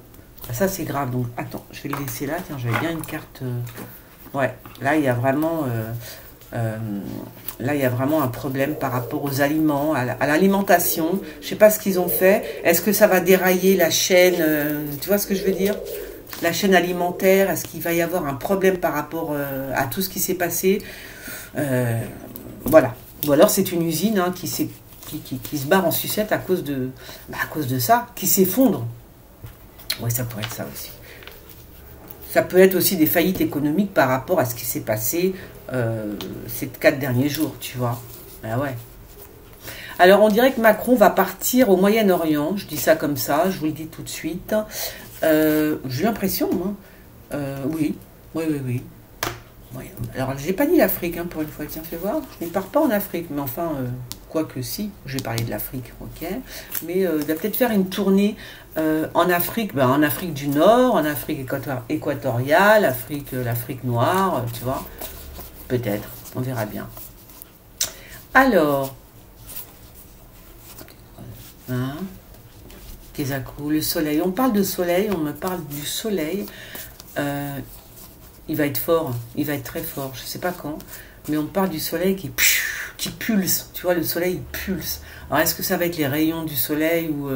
Ça, c'est grave. Donc, attends, je vais le laisser là. Tiens, j'avais bien une carte... Ouais, là, il y a vraiment... là, il y a vraiment un problème par rapport aux aliments, à l'alimentation. Je ne sais pas ce qu'ils ont fait. Est-ce que ça va dérailler la chaîne tu vois ce que je veux dire? La chaîne alimentaire, est-ce qu'il va y avoir un problème par rapport à tout ce qui s'est passé? Voilà. Ou alors, c'est une usine hein, qui se barre en sucette à cause de ça, qui s'effondre. Oui, ça pourrait être ça aussi. Ça peut être aussi des faillites économiques par rapport à ce qui s'est passé ces 4 derniers jours, tu vois. Ben ouais. Alors, on dirait que Macron va partir au Moyen-Orient. Je dis ça comme ça, je vous le dis tout de suite. J'ai l'impression, hein. Oui. Oui. Alors, j'ai pas dit l'Afrique, hein, pour une fois. Tiens, fais voir. Je ne pars pas en Afrique, mais enfin... Quoique si, j'ai parlé de l'Afrique, ok. Mais il va peut-être faire une tournée en Afrique, en Afrique du Nord, en Afrique équatoriale, l'Afrique noire, tu vois. Peut-être, on verra bien. Alors, hein, Kezaku, le soleil. On parle de soleil, on me parle du soleil. Il va être fort, il va être très fort, je ne sais pas quand, mais on parle du soleil qui pulse, tu vois, le soleil il pulse. Alors est-ce que ça va être les rayons du soleil ou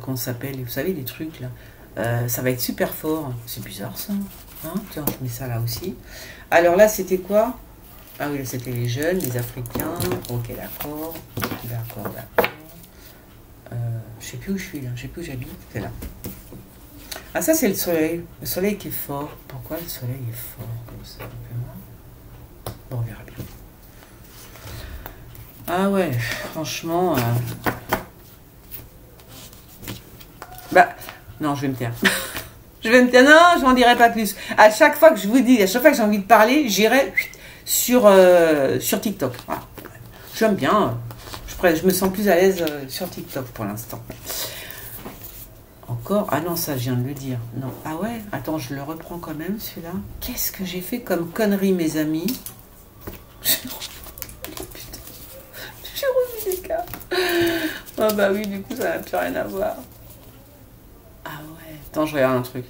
qu'on s'appelle, vous savez, les trucs là, ça va être super fort. C'est bizarre ça, hein. Tiens, je mets ça là aussi. Alors là, c'était quoi? Ah oui, c'était les jeunes, les Africains. Ok, d'accord. Je sais plus où je suis là, je sais plus où j'habite, c'est là. Ah ça c'est le soleil qui est fort. Pourquoi le soleil est fort comme ça? Bon, on verra bien. Ah ouais, franchement... non, je vais me taire. Je vais me taire, non, je n'en dirai pas plus. À chaque fois que je vous dis, à chaque fois que j'ai envie de parler, j'irai sur TikTok. Voilà. J'aime bien, je me sens plus à l'aise sur TikTok pour l'instant. Encore? Ah non, ça, je viens de le dire. Non. Ah ouais? Attends, je le reprends quand même, celui-là. Qu'est-ce que j'ai fait comme connerie, mes amis? J'ai revu les cartes. Oh bah oui, du coup, ça n'a plus rien à voir. Ah ouais. Attends, je regarde un truc.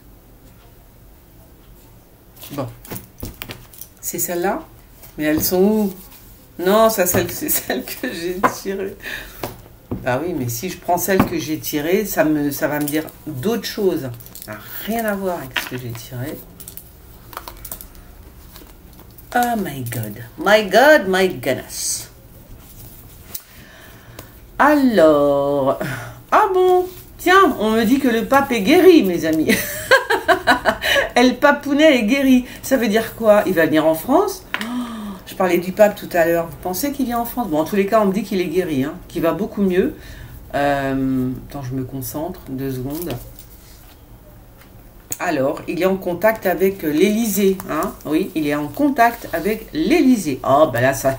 Bon. C'est celle-là? Mais elles sont où? Non, ça, c'est celle que j'ai tirée. Bah oui, mais si je prends celle que j'ai tirée, ça va me dire d'autres choses. Ça n'a rien à voir avec ce que j'ai tiré. Oh my God. My God, my goodness. Alors... Ah bon? Tiens, on me dit que le pape est guéri, mes amis. El Papounet est guéri. Ça veut dire quoi? Il va venir en France? Je parlais du pape tout à l'heure. Vous pensez qu'il vient en France? Bon, en tous les cas, on me dit qu'il est guéri, hein, qu'il va beaucoup mieux. Attends, je me concentre, 2 secondes. Alors, il est en contact avec l'Élysée. Hein, oui, il est en contact avec l'Élysée. Oh, ben là, ça,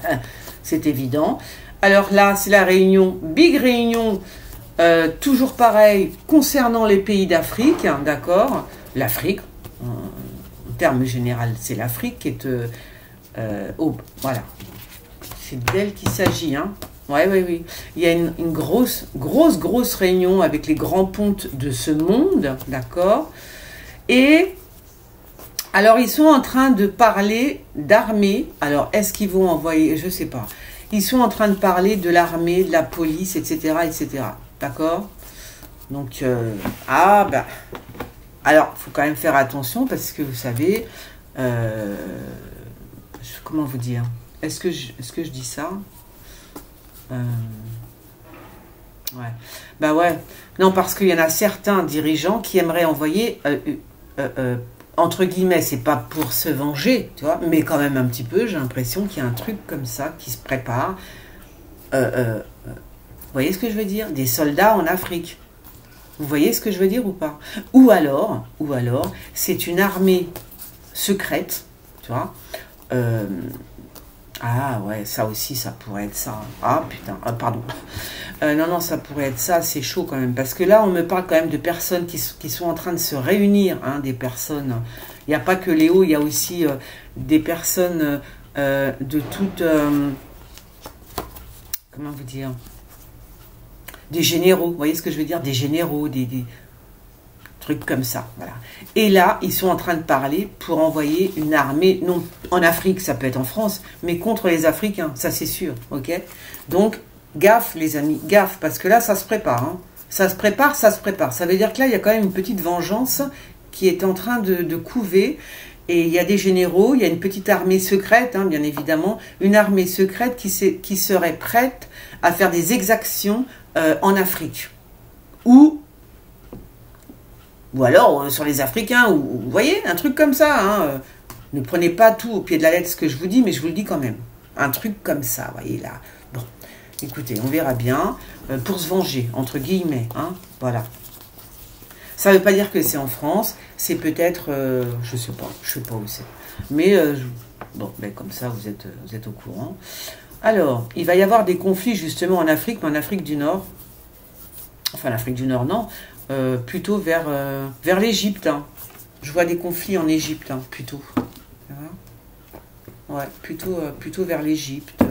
c'est évident. Alors là, c'est la réunion, big réunion, toujours pareil, concernant les pays d'Afrique, hein, d'accord? L'Afrique, en termes général, c'est l'Afrique qui est... voilà, c'est d'elle qu'il s'agit, hein. Oui. Il y a une grosse réunion avec les grands pontes de ce monde, d'accord. Et alors ils sont en train de parler d'armée. Alors est-ce qu'ils vont envoyer, je sais pas. Ils sont en train de parler de l'armée, de la police, etc., d'accord. Donc alors faut quand même faire attention parce que vous savez. Comment vous dire? Est-ce que je dis ça? Ouais. Bah ouais. Non, parce qu'il y en a certains dirigeants qui aimeraient envoyer, entre guillemets, c'est pas pour se venger, tu vois, mais quand même un petit peu, j'ai l'impression qu'il y a un truc comme ça qui se prépare. Vous voyez ce que je veux dire? Des soldats en Afrique. Vous voyez ce que je veux dire ou pas? Ou alors, c'est une armée secrète, tu vois. Ah ouais, ça aussi, ça pourrait être ça. Ah putain, pardon. Non, non, ça pourrait être ça, c'est chaud quand même. Parce que là, on me parle quand même de personnes qui sont en train de se réunir, hein, des personnes. Il n'y a pas que Léo, il y a aussi des personnes de toutes... comment vous dire? Des généraux, vous voyez ce que je veux dire? Des généraux, des trucs comme ça, voilà. Et là, ils sont en train de parler pour envoyer une armée, non en Afrique, ça peut être en France, mais contre les Africains, ça c'est sûr, ok? Donc, gaffe les amis, gaffe, parce que là, ça se prépare, hein. Ça se prépare, ça se prépare. Ça veut dire que là, il y a quand même une petite vengeance qui est en train de couver, et il y a des généraux, il y a une petite armée secrète, hein, bien évidemment, une armée secrète qui serait prête à faire des exactions en Afrique, ou alors sur les Africains, ou vous voyez, un truc comme ça. Hein, ne prenez pas tout au pied de la lettre ce que je vous dis, mais je vous le dis quand même. Un truc comme ça, vous voyez là. Bon, écoutez, on verra bien. Pour se venger, entre guillemets. Hein, voilà. Ça ne veut pas dire que c'est en France. C'est peut-être, je sais pas où c'est. Mais, bon, ben, comme ça, vous êtes au courant. Alors, il va y avoir des conflits justement en Afrique, mais en Afrique du Nord. Enfin, l'Afrique du Nord, non. Plutôt vers l'Égypte. Hein. Je vois des conflits en Égypte, hein, plutôt. Ouais, plutôt vers l'Égypte.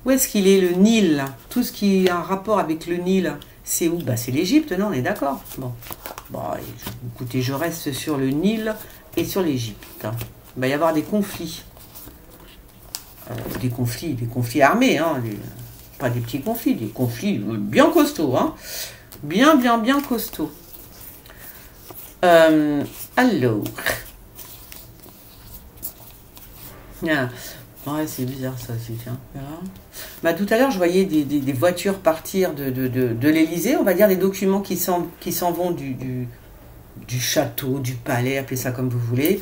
Où est-ce qu'il est, le Nil là? Tout ce qui a un rapport avec le Nil, c'est où? Bah, c'est l'Égypte, non? On est d'accord. Bon, écoutez, je reste sur le Nil et sur l'Égypte. Hein. Il va y avoir des conflits. Des conflits armés, hein, pas des petits conflits, des conflits bien costauds, hein. Bien costaud. Alors. Ah, ouais, c'est bizarre ça aussi, tiens. Bah, tout à l'heure, je voyais des voitures partir de l'Élysée, on va dire des documents qui s'en vont du château, du palais, appelez ça comme vous voulez,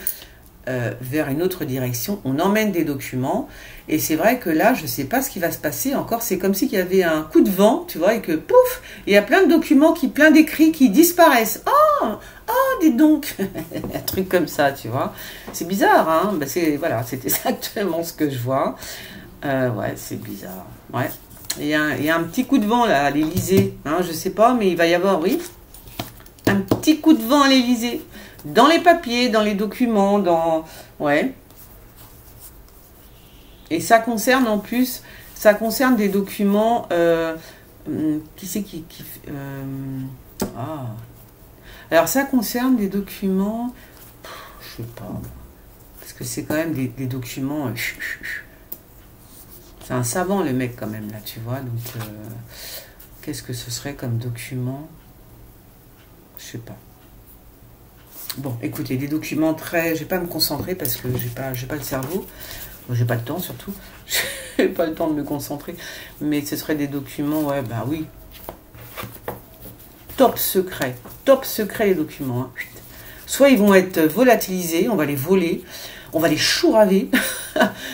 vers une autre direction. On emmène des documents. Et c'est vrai que là, je ne sais pas ce qui va se passer encore. C'est comme s'il y avait un coup de vent, tu vois, et que pouf, il y a plein de documents, plein d'écrits qui disparaissent. Oh, dis donc, un truc comme ça, tu vois. C'est bizarre, hein. Ben voilà, c'est exactement ce que je vois. Ouais, c'est bizarre. Ouais. Il y a un petit coup de vent là à l'Élysée. Hein, je ne sais pas, mais il va y avoir, oui, un petit coup de vent à l'Élysée. Dans les papiers, dans les documents, ouais. Et ça concerne en plus, ça concerne des documents, qui c'est qui alors ça concerne des documents, je sais pas, parce que c'est quand même des documents, c'est un savant le mec quand même là, tu vois, donc qu'est-ce que ce serait comme document? Je sais pas. Bon, écoutez, des documents très, je vais pas me concentrer parce que j'ai pas le cerveau. J'ai pas le temps surtout, j'ai pas le temps de me concentrer, mais ce serait des documents, ouais, bah oui, top secret les documents, hein. Soit ils vont être volatilisés, on va les voler, on va les chouraver,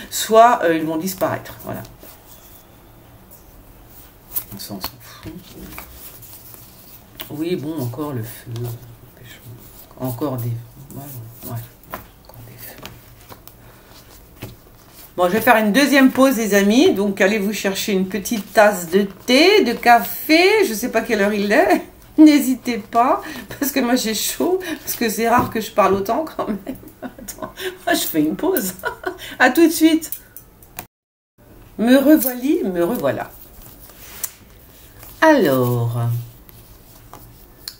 soit ils vont disparaître, voilà. On s'en fout. Oui, bon, encore le feu, encore des, ouais. Bon, je vais faire une deuxième pause, les amis. Donc, allez vous chercher une petite tasse de thé, de café. Je ne sais pas quelle heure il est. N'hésitez pas, parce que moi, j'ai chaud. Parce que c'est rare que je parle autant, quand même. Attends, moi, je fais une pause. À tout de suite. Me revoilà. Alors.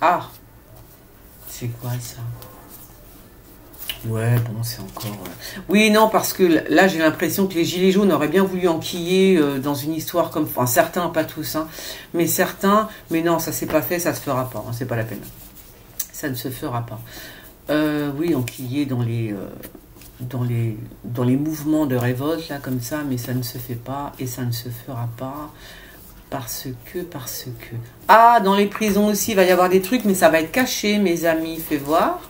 Ah. C'est quoi, ça? Ouais, bon, c'est encore... Oui, non, parce que là, j'ai l'impression que les Gilets jaunes auraient bien voulu enquiller dans une histoire comme... Enfin, certains, pas tous, hein, mais certains... Mais non, ça s'est pas fait, ça se fera pas, hein, c'est pas la peine. Ça ne se fera pas. Oui, enquiller dans les mouvements de révolte, là, comme ça, mais ça ne se fait pas et ça ne se fera pas. Parce que... Ah, dans les prisons aussi, il va y avoir des trucs, mais ça va être caché, mes amis. Fais voir.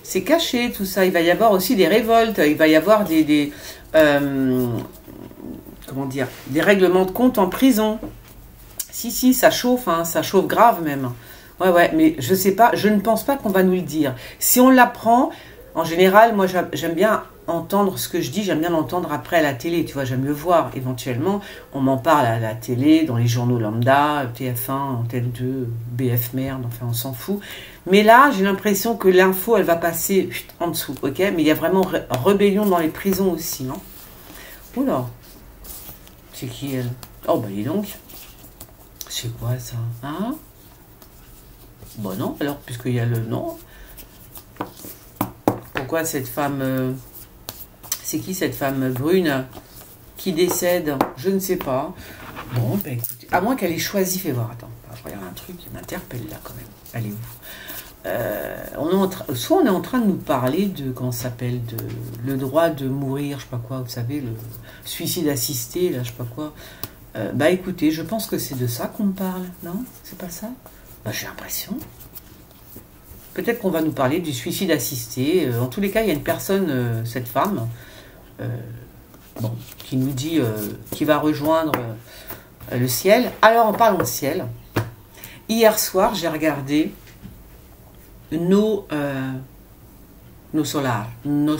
C'est caché, tout ça. Il va y avoir aussi des révoltes. Il va y avoir comment dire, des règlements de compte en prison. Si, ça chauffe, hein, ça chauffe grave même. Ouais, mais je sais pas, je ne pense pas qu'on va nous le dire. Si on l'apprend, en général, moi j'aime bien entendre ce que je dis, j'aime bien l'entendre après à la télé, tu vois, j'aime le voir. Éventuellement, on m'en parle à la télé, dans les journaux lambda, TF1, Antenne 2, BF Merde, enfin on s'en fout. Mais là, j'ai l'impression que l'info, elle va passer en dessous, ok? Mais il y a vraiment rébellion dans les prisons aussi, non? Oula, c'est qui elle? Oh bah dis donc, c'est quoi ça? Hein? Bon non, alors, puisqu'il y a le nom. Pourquoi cette femme... c'est qui cette femme brune qui décède? Je ne sais pas. Bon, ben écoutez, à moins qu'elle ait choisi, fais voir, attends, je regarde un truc qui m'interpelle là quand même. Elle est où? Soit on est en train de nous parler de, comment ça s'appelle, de le droit de mourir, je sais pas quoi, vous savez, le suicide assisté, là, je sais pas quoi. Bah écoutez, je pense que c'est de ça qu'on me parle, non? C'est pas ça? Bah j'ai l'impression. Peut-être qu'on va nous parler du suicide assisté. En tous les cas, il y a une personne, cette femme, bon, qui nous dit qu'il va rejoindre le ciel. Alors, en parlant de ciel, hier soir, j'ai regardé nos solars, non.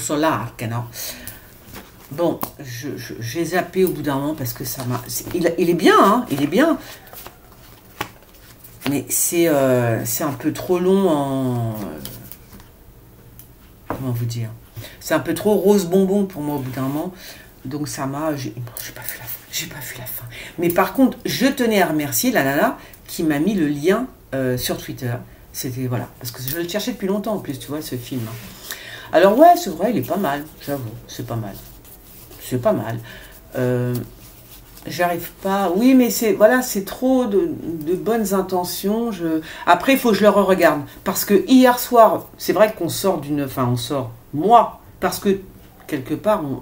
Bon, j'ai zappé au bout d'un moment parce que ça m'a... Il est bien, hein, il est bien. Mais c'est un peu trop long en... comment vous dire? C'est un peu trop rose bonbon pour moi au bout d'un moment. Donc ça m'a... J'ai pas vu la fin. J'ai pas vu la fin. Mais par contre, je tenais à remercier la nana qui m'a mis le lien sur Twitter. C'était... Voilà. Parce que je le cherchais depuis longtemps en plus, tu vois, ce film. Alors ouais, c'est vrai, il est pas mal. J'avoue, c'est pas mal. C'est pas mal. J'arrive pas... Oui, mais c'est... Voilà, c'est trop de bonnes intentions. Après, il faut que je le re-regarde. Parce que hier soir, c'est vrai qu'on sort d'une... Enfin, on sort... Moi, parce que, quelque part, vous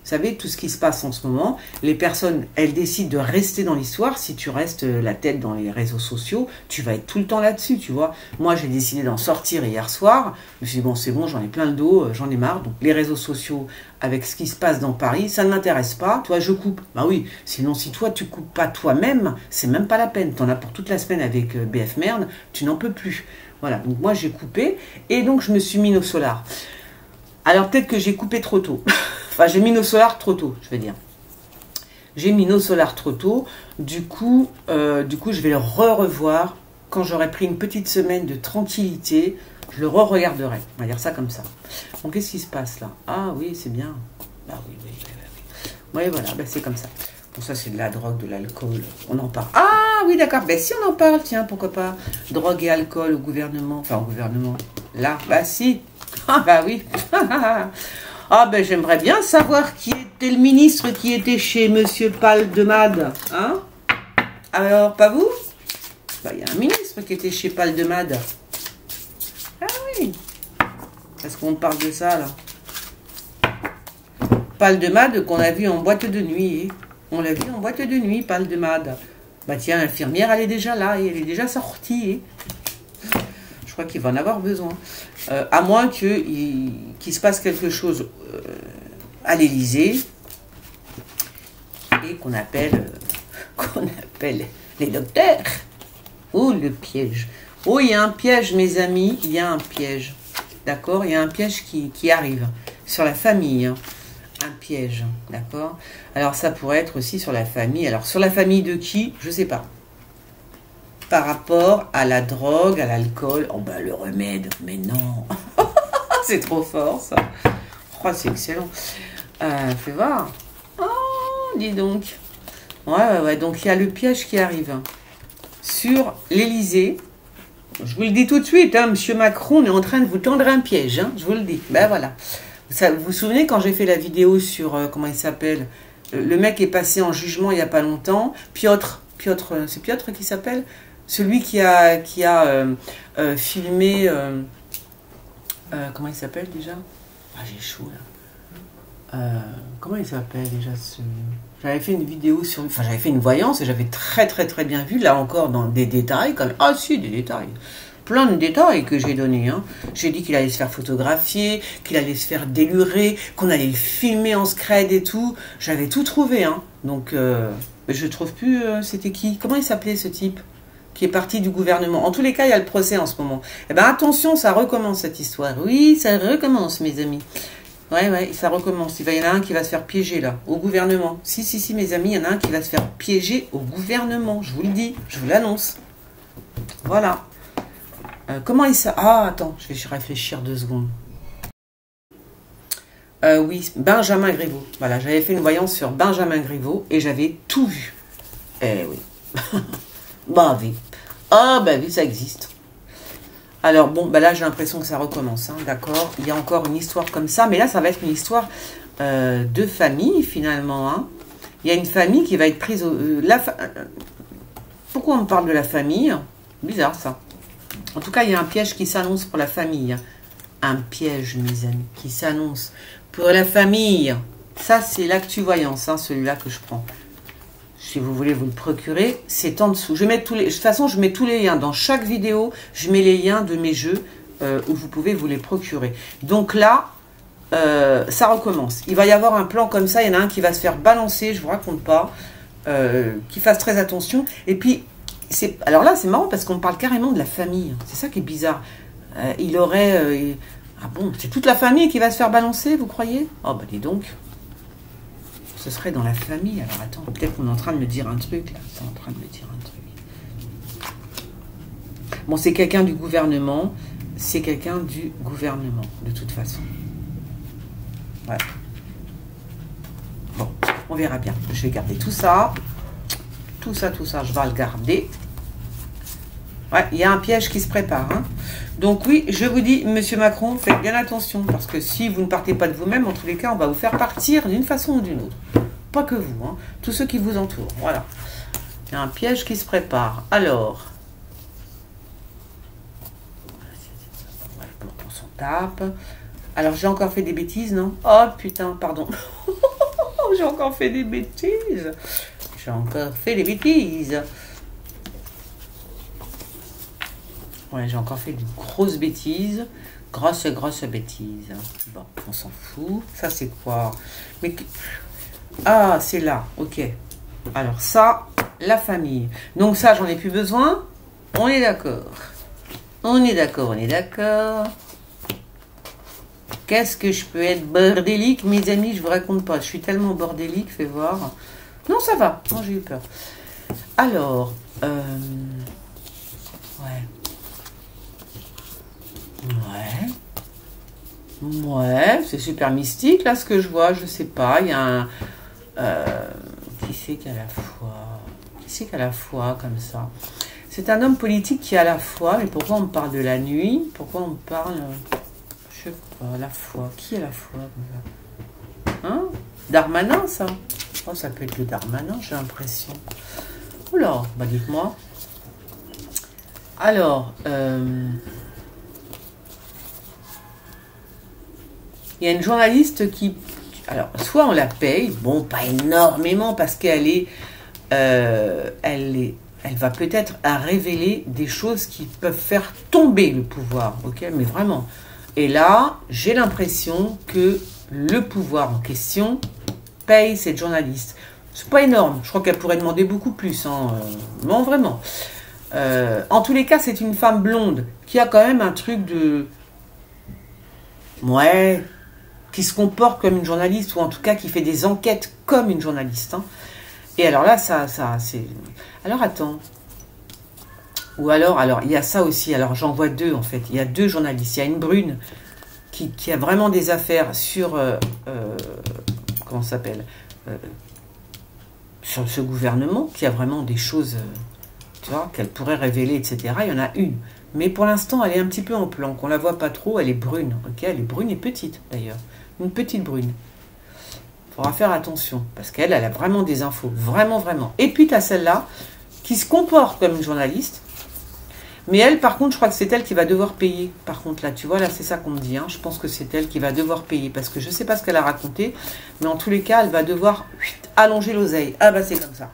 savez, tout ce qui se passe en ce moment, les personnes, elles décident de rester dans l'histoire. Si tu restes la tête dans les réseaux sociaux, tu vas être tout le temps là-dessus, tu vois. Moi, j'ai décidé d'en sortir hier soir. Je me suis dit, bon, c'est bon, j'en ai plein le dos, j'en ai marre. Donc, les réseaux sociaux, avec ce qui se passe dans Paris, ça ne m'intéresse pas. Toi, je coupe. Bah oui, sinon, si toi, tu coupes pas toi-même, c'est même pas la peine. T'en as pour toute la semaine avec BF Merde, tu n'en peux plus. Voilà, donc moi, j'ai coupé. Et donc, je me suis mis au solar. Alors, peut-être que j'ai coupé trop tôt. Enfin, j'ai mis nos solars trop tôt, je veux dire. J'ai mis nos solars trop tôt. Du coup, je vais le revoir quand j'aurai pris une petite semaine de tranquillité. Je le re-regarderai. On va dire ça comme ça. Bon, qu'est-ce qui se passe là? Ah oui, c'est bien. Ah oui. Oui, voilà, ben, c'est comme ça. Bon, ça, c'est de la drogue, de l'alcool. On en parle. Ah oui, d'accord. Ben, si on en parle, tiens, pourquoi pas. Drogue et alcool au gouvernement. Enfin, au gouvernement. Là, bah si. Ah bah oui. Ah ben j'aimerais bien savoir qui était le ministre qui était chez Monsieur Paldemade. Hein? Alors, pas vous? Bah, il y a un ministre qui était chez Paldemade. Ah oui. Est-ce qu'on parle de ça, là? Paldemade qu'on a vu en boîte de nuit. On l'a vu en boîte de nuit, Paldemade. Bah tiens, l'infirmière, elle est déjà là, et elle est déjà sortie. Je crois qu'il va en avoir besoin. À moins qu'il se passe quelque chose à l'Élysée et qu'on appelle les docteurs. Oh, le piège. Oh, il y a un piège, mes amis. Il y a un piège. D'accord? Il y a un piège qui arrive sur la famille. Hein. Un piège. D'accord? Alors, ça pourrait être aussi sur la famille. Alors, sur la famille de qui? Je ne sais pas. Par rapport à la drogue, à l'alcool. Oh ben le remède, mais non. C'est trop fort ça. Oh, c'est excellent. Fais voir. Oh, dis donc. Ouais. Donc il y a le piège qui arrive. Sur l'Élysée. Je vous le dis tout de suite, hein, Monsieur Macron est en train de vous tendre un piège. Hein, je vous le dis. Ben voilà. Vous vous souvenez quand j'ai fait la vidéo sur, comment il s'appelle? Le mec est passé en jugement il n'y a pas longtemps. Piotr, c'est Piotr qui s'appelle? Celui qui a filmé... comment il s'appelle déjà? Ah, j'ai chaud là. Comment il s'appelle déjà ce... J'avais fait une vidéo sur... Enfin, j'avais fait une voyance et j'avais très bien vu, là encore, dans des détails. Comme... Ah si, des détails. Plein de détails que j'ai donnés. Hein. J'ai dit qu'il allait se faire photographier, qu'il allait se faire délurer, qu'on allait le filmer en scred et tout. J'avais tout trouvé. Hein. Donc, je trouve plus... C'était qui? Comment il s'appelait ce type qui est parti du gouvernement? En tous les cas, il y a le procès en ce moment. Eh bien, attention, ça recommence cette histoire. Oui, ça recommence, mes amis. Ouais, ça recommence. Il y en a un qui va se faire piéger, là, au gouvernement. Si, mes amis, il y en a un qui va se faire piéger au gouvernement. Je vous le dis, je vous l'annonce. Voilà. Comment il s'appelle? Ah, attends, je vais réfléchir 2 secondes. Oui, Benjamin Griveaux. Voilà, j'avais fait une voyance sur Benjamin Griveaux et j'avais tout vu. Eh oui. Bah oui. Ah, bah oui, ça existe. Alors, bon, bah là, j'ai l'impression que ça recommence, hein, d'accord. Il y a encore une histoire comme ça, mais là, ça va être une histoire de famille, finalement. Hein. Il y a une famille qui va être prise au... Pourquoi on me parle de la famille? Bizarre, ça. En tout cas, il y a un piège qui s'annonce pour la famille. Un piège, mes amis, qui s'annonce pour la famille. Ça, c'est l'actu voyance, hein, celui-là que je prends. Si vous voulez vous le procurer, c'est en dessous. Je vais mettre tous les... De toute façon, je mets tous les liens. Dans chaque vidéo, je mets les liens de mes jeux où vous pouvez vous les procurer. Donc là, ça recommence. Il va y avoir un plan comme ça. Il y en a un qui va se faire balancer, je ne vous raconte pas. Qu'il fasse très attention. Et puis, alors là, c'est marrant parce qu'on parle carrément de la famille. C'est ça qui est bizarre. Il aurait... Ah bon, c'est toute la famille qui va se faire balancer, vous croyez? Oh, bah dis donc. Ce serait dans la famille. Alors attends, peut-être qu'on est en train de me dire un truc là. C'est en train de me dire un truc. Bon, c'est quelqu'un du gouvernement. C'est quelqu'un du gouvernement, de toute façon. Ouais. Bon, on verra bien. Je vais garder tout ça. Tout ça, je vais le garder. Ouais, il y a un piège qui se prépare. Hein. Donc oui, je vous dis, Monsieur Macron, faites bien attention. Parce que si vous ne partez pas de vous-même, en tous les cas, on va vous faire partir d'une façon ou d'une autre. Pas que vous, hein, tous ceux qui vous entourent. Voilà. Il y a un piège qui se prépare. Alors. On s'en tape. Alors, j'ai encore fait des bêtises, non? Oh, putain, pardon. J'ai encore fait des bêtises. J'ai encore fait des bêtises. Ouais, j'ai encore fait de grosses bêtises. Grosse bêtises. Bon, on s'en fout. Ça, c'est quoi? Mais... Ah, c'est là. Ok. Alors, ça, la famille. Donc, ça, j'en ai plus besoin. On est d'accord. On est d'accord. Qu'est-ce que je peux être bordélique, mes amis? Je vous raconte pas. Je suis tellement bordélique, fais voir. Non, ça va. Non, j'ai eu peur. Alors, Ouais, c'est super mystique, là, ce que je vois. Je sais pas. Il y a un... qui c'est qui a la foi? Qui c'est qui a la foi, comme ça? C'est un homme politique qui a la foi. Mais pourquoi on me parle de la nuit? Pourquoi on me parle... Je sais pas, la foi. Qui a la foi? Hein? Darmanin, ça? Oh, ça peut être le Darmanin, j'ai l'impression. Oula, bah dites-moi. Alors, il y a une journaliste qui... Alors, soit on la paye, bon, pas énormément, parce qu'elle est... elle va peut-être à révéler des choses qui peuvent faire tomber le pouvoir, ok? Mais vraiment. Et là, j'ai l'impression que le pouvoir en question paye cette journaliste. C'est pas énorme. Je crois qu'elle pourrait demander beaucoup plus. Hein. Non, vraiment. En tous les cas, c'est une femme blonde qui a quand même un truc de... Ouais... qui se comporte comme une journaliste, ou en tout cas qui fait des enquêtes comme une journaliste. Hein. Et alors là, ça c'est... Alors attends. Ou alors, il y a ça aussi. Alors j'en vois deux en fait. Il y a deux journalistes. Il y a une brune qui a vraiment des affaires sur... comment ça s'appelle sur ce gouvernement, qui a vraiment des choses, tu vois, qu'elle pourrait révéler, etc. Il y en a une. Mais pour l'instant, elle est un petit peu en planque. On la voit pas trop. Elle est brune. Ok, elle est brune et petite d'ailleurs. Une petite brune. Il faudra faire attention. Parce qu'elle, elle a vraiment des infos. Vraiment, vraiment. Et puis, tu as celle-là qui se comporte comme une journaliste. Mais elle, par contre, je crois que c'est elle qui va devoir payer. Par contre, là, tu vois, là, c'est ça qu'on me dit. Hein. Je pense que c'est elle qui va devoir payer. Parce que je ne sais pas ce qu'elle a raconté. Mais en tous les cas, elle va devoir allonger l'oseille. Ah, bah, c'est comme ça.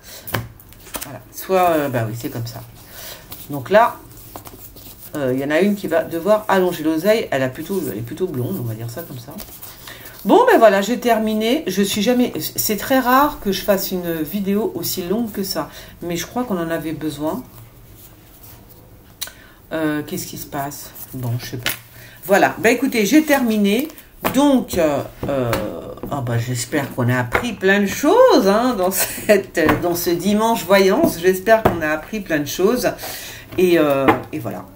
Voilà. Soit, bah oui, c'est comme ça. Donc là, il y en a une qui va devoir allonger l'oseille. Elle est plutôt blonde, on va dire ça comme ça. Bon, ben voilà, j'ai terminé. Je suis jamais... C'est très rare que je fasse une vidéo aussi longue que ça. Mais je crois qu'on en avait besoin. Qu'est-ce qui se passe? Bon, je sais pas. Voilà, ben écoutez, j'ai terminé. Donc, j'espère qu'on a appris plein de choses hein, dans ce dimanche voyance. J'espère qu'on a appris plein de choses. Et voilà.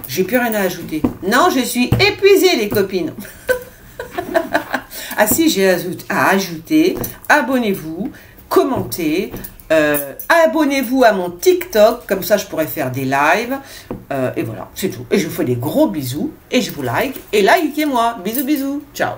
J'ai plus rien à ajouter. Non, je suis épuisée, les copines. Ah si, j'ai à ajouter. Abonnez-vous, commentez. Abonnez-vous à mon TikTok. Comme ça, je pourrai faire des lives. Et voilà, c'est tout. Et je vous fais des gros bisous. Et je vous like. Et likez-moi. Bisous, bisous. Ciao.